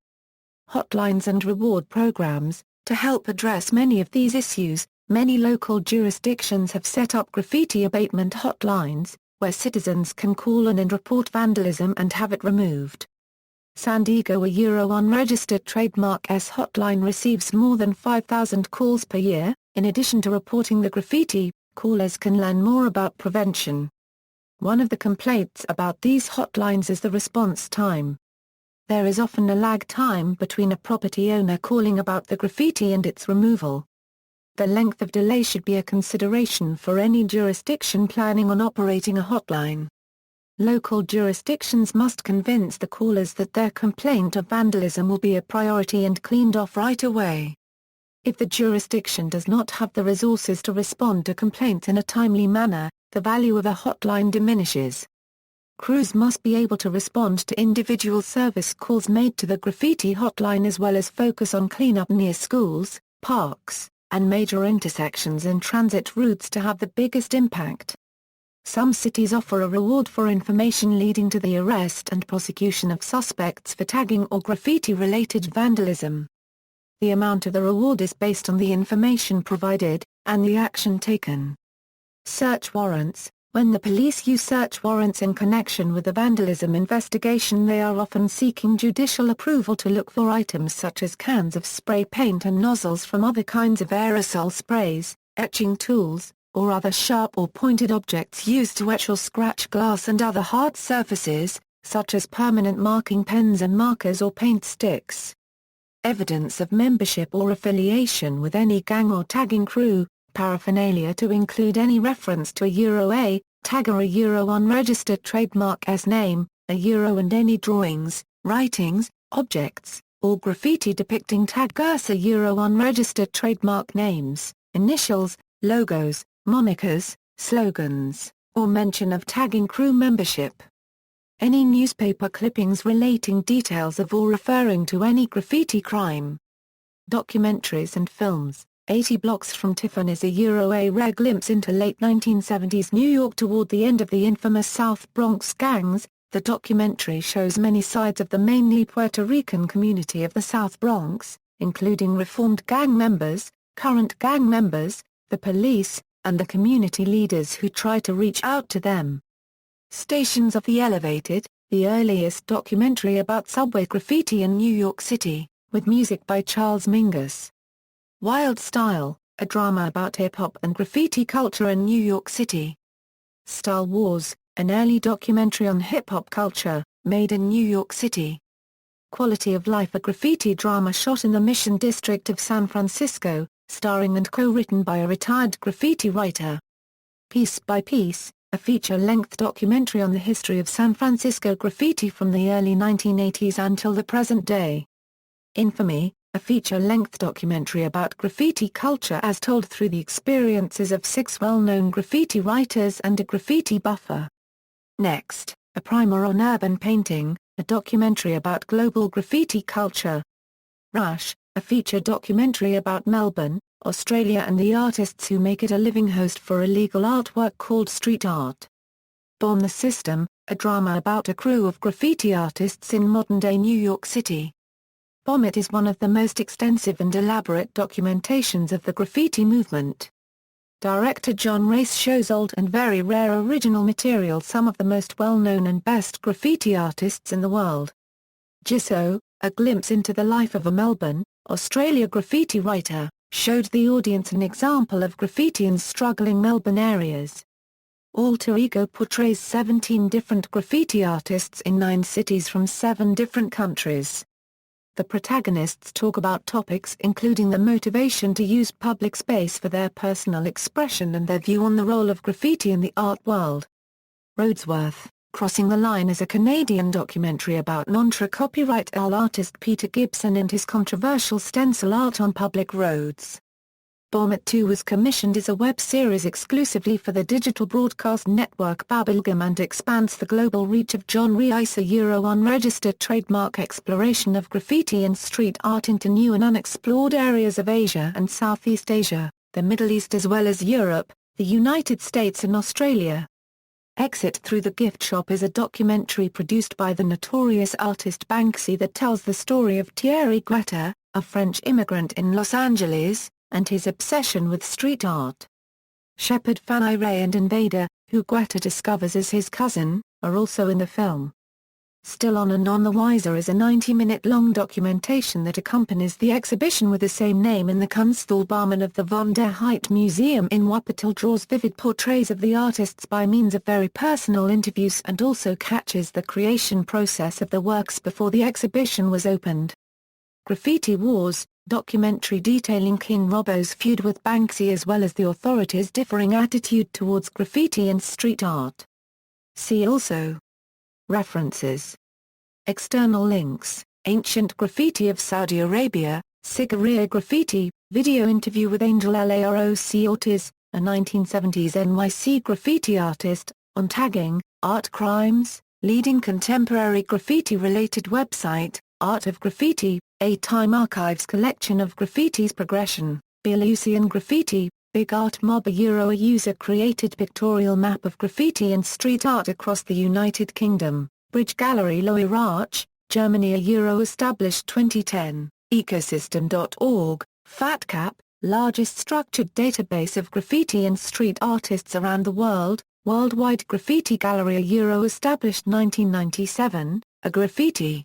Hotlines and reward programs. To help address many of these issues, many local jurisdictions have set up graffiti abatement hotlines, where citizens can call in and report vandalism and have it removed. San Diego unregistered trademark hotline receives more than 5,000 calls per year. In addition to reporting the graffiti, callers can learn more about prevention. One of the complaints about these hotlines is the response time. There is often a lag time between a property owner calling about the graffiti and its removal. The length of delay should be a consideration for any jurisdiction planning on operating a hotline. Local jurisdictions must convince the callers that their complaint of vandalism will be a priority and cleaned off right away. If the jurisdiction does not have the resources to respond to complaints in a timely manner, the value of a hotline diminishes. Crews must be able to respond to individual service calls made to the graffiti hotline as well as focus on cleanup near schools, parks, and major intersections and transit routes to have the biggest impact. Some cities offer a reward for information leading to the arrest and prosecution of suspects for tagging or graffiti-related vandalism. The amount of the reward is based on the information provided, and the action taken. Search warrants. When the police use search warrants in connection with a vandalism investigation, they are often seeking judicial approval to look for items such as cans of spray paint and nozzles from other kinds of aerosol sprays, etching tools, or other sharp or pointed objects used to etch or scratch glass and other hard surfaces, such as permanent marking pens and markers or paint sticks. Evidence of membership or affiliation with any gang or tagging crew. Paraphernalia to include any reference to a tagger unregistered trademark name, and any drawings, writings, objects, or graffiti depicting tag cursor unregistered trademark names, initials, logos, monikers, slogans, or mention of tagging crew membership. Any newspaper clippings relating details of or referring to any graffiti crime. Documentaries and films. 80 Blocks from Tiffany's a rare glimpse into late 1970s New York toward the end of the infamous South Bronx gangs. The documentary shows many sides of the mainly Puerto Rican community of the South Bronx, including reformed gang members, current gang members, the police, and the community leaders who try to reach out to them. Stations of the Elevated, the earliest documentary about subway graffiti in New York City, with music by Charles Mingus. Wyldstyle, a drama about hip-hop and graffiti culture in New York City. Style Wars, an early documentary on hip-hop culture, made in New York City. Quality of Life, a graffiti drama shot in the Mission District of San Francisco, starring and co-written by a retired graffiti writer. Piece by Piece, a feature-length documentary on the history of San Francisco graffiti from the early 1980s until the present day. Infamy, a feature-length documentary about graffiti culture as told through the experiences of 6 well-known graffiti writers and a graffiti buffer. Next, a primer on urban painting, a documentary about global graffiti culture. Rush, a feature documentary about Melbourne, Australia and the artists who make it a living host for illegal artwork called street art. Bomb the System, a drama about a crew of graffiti artists in modern-day New York City. Bomb It is one of the most extensive and elaborate documentations of the graffiti movement. Director John Race shows old and very rare original material some of the most well-known and best graffiti artists in the world. Gisso, a glimpse into the life of a Melbourne, Australia graffiti writer, showed the audience an example of graffiti in struggling Melbourne areas. Alter Ego portrays 17 different graffiti artists in 9 cities from 7 different countries. The protagonists talk about topics including the motivation to use public space for their personal expression and their view on the role of graffiti in the art world. Roadsworth, Crossing the Line is a Canadian documentary about non-copyright artist Peter Gibson and his controversial stencil art on public roads. Bomb It 2 was commissioned as a web series exclusively for the digital broadcast network Bubblegum and expands the global reach of John Rice's unregistered trademark exploration of graffiti and street art into new and unexplored areas of Asia and Southeast Asia, the Middle East as well as Europe, the United States and Australia. Exit Through the Gift Shop is a documentary produced by the notorious artist Banksy that tells the story of Thierry Guetta, a French immigrant in Los Angeles, and his obsession with street art. Shepard Fairey and Invader, who Guetta discovers as his cousin, are also in the film. Still On and On the Wiser is a 90-minute-long documentation that accompanies the exhibition with the same name in the Kunstalbarmen of the Von der Heit Museum in Wuppertal, draws vivid portraits of the artists by means of very personal interviews and also catches the creation process of the works before the exhibition was opened. Graffiti Wars, documentary detailing King Robbo's feud with Banksy as well as the authorities' differing attitude towards graffiti and street art. See also. References. External links, Ancient Graffiti of Saudi Arabia, Sigiriya Graffiti, video interview with Angel Laroc Ortiz, a 1970s NYC graffiti artist, on tagging, art crimes, leading contemporary graffiti-related website, Art of Graffiti, a Time Archives collection of graffiti's progression, Belarusian Graffiti, Big Art Mob a user-created pictorial map of graffiti and street art across the United Kingdom, Bridge Gallery Loirach, Germany a established 2010, Ecosystem.org, FatCap, largest structured database of graffiti and street artists around the world, Worldwide Graffiti Gallery a established 1997, a graffiti.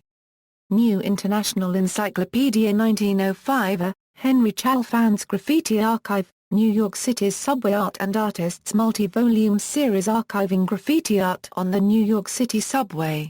New International Encyclopedia 1905 a, Henry Chalfant's Graffiti Archive, New York City's Subway Art and Artists multi-volume series archiving graffiti art on the New York City subway.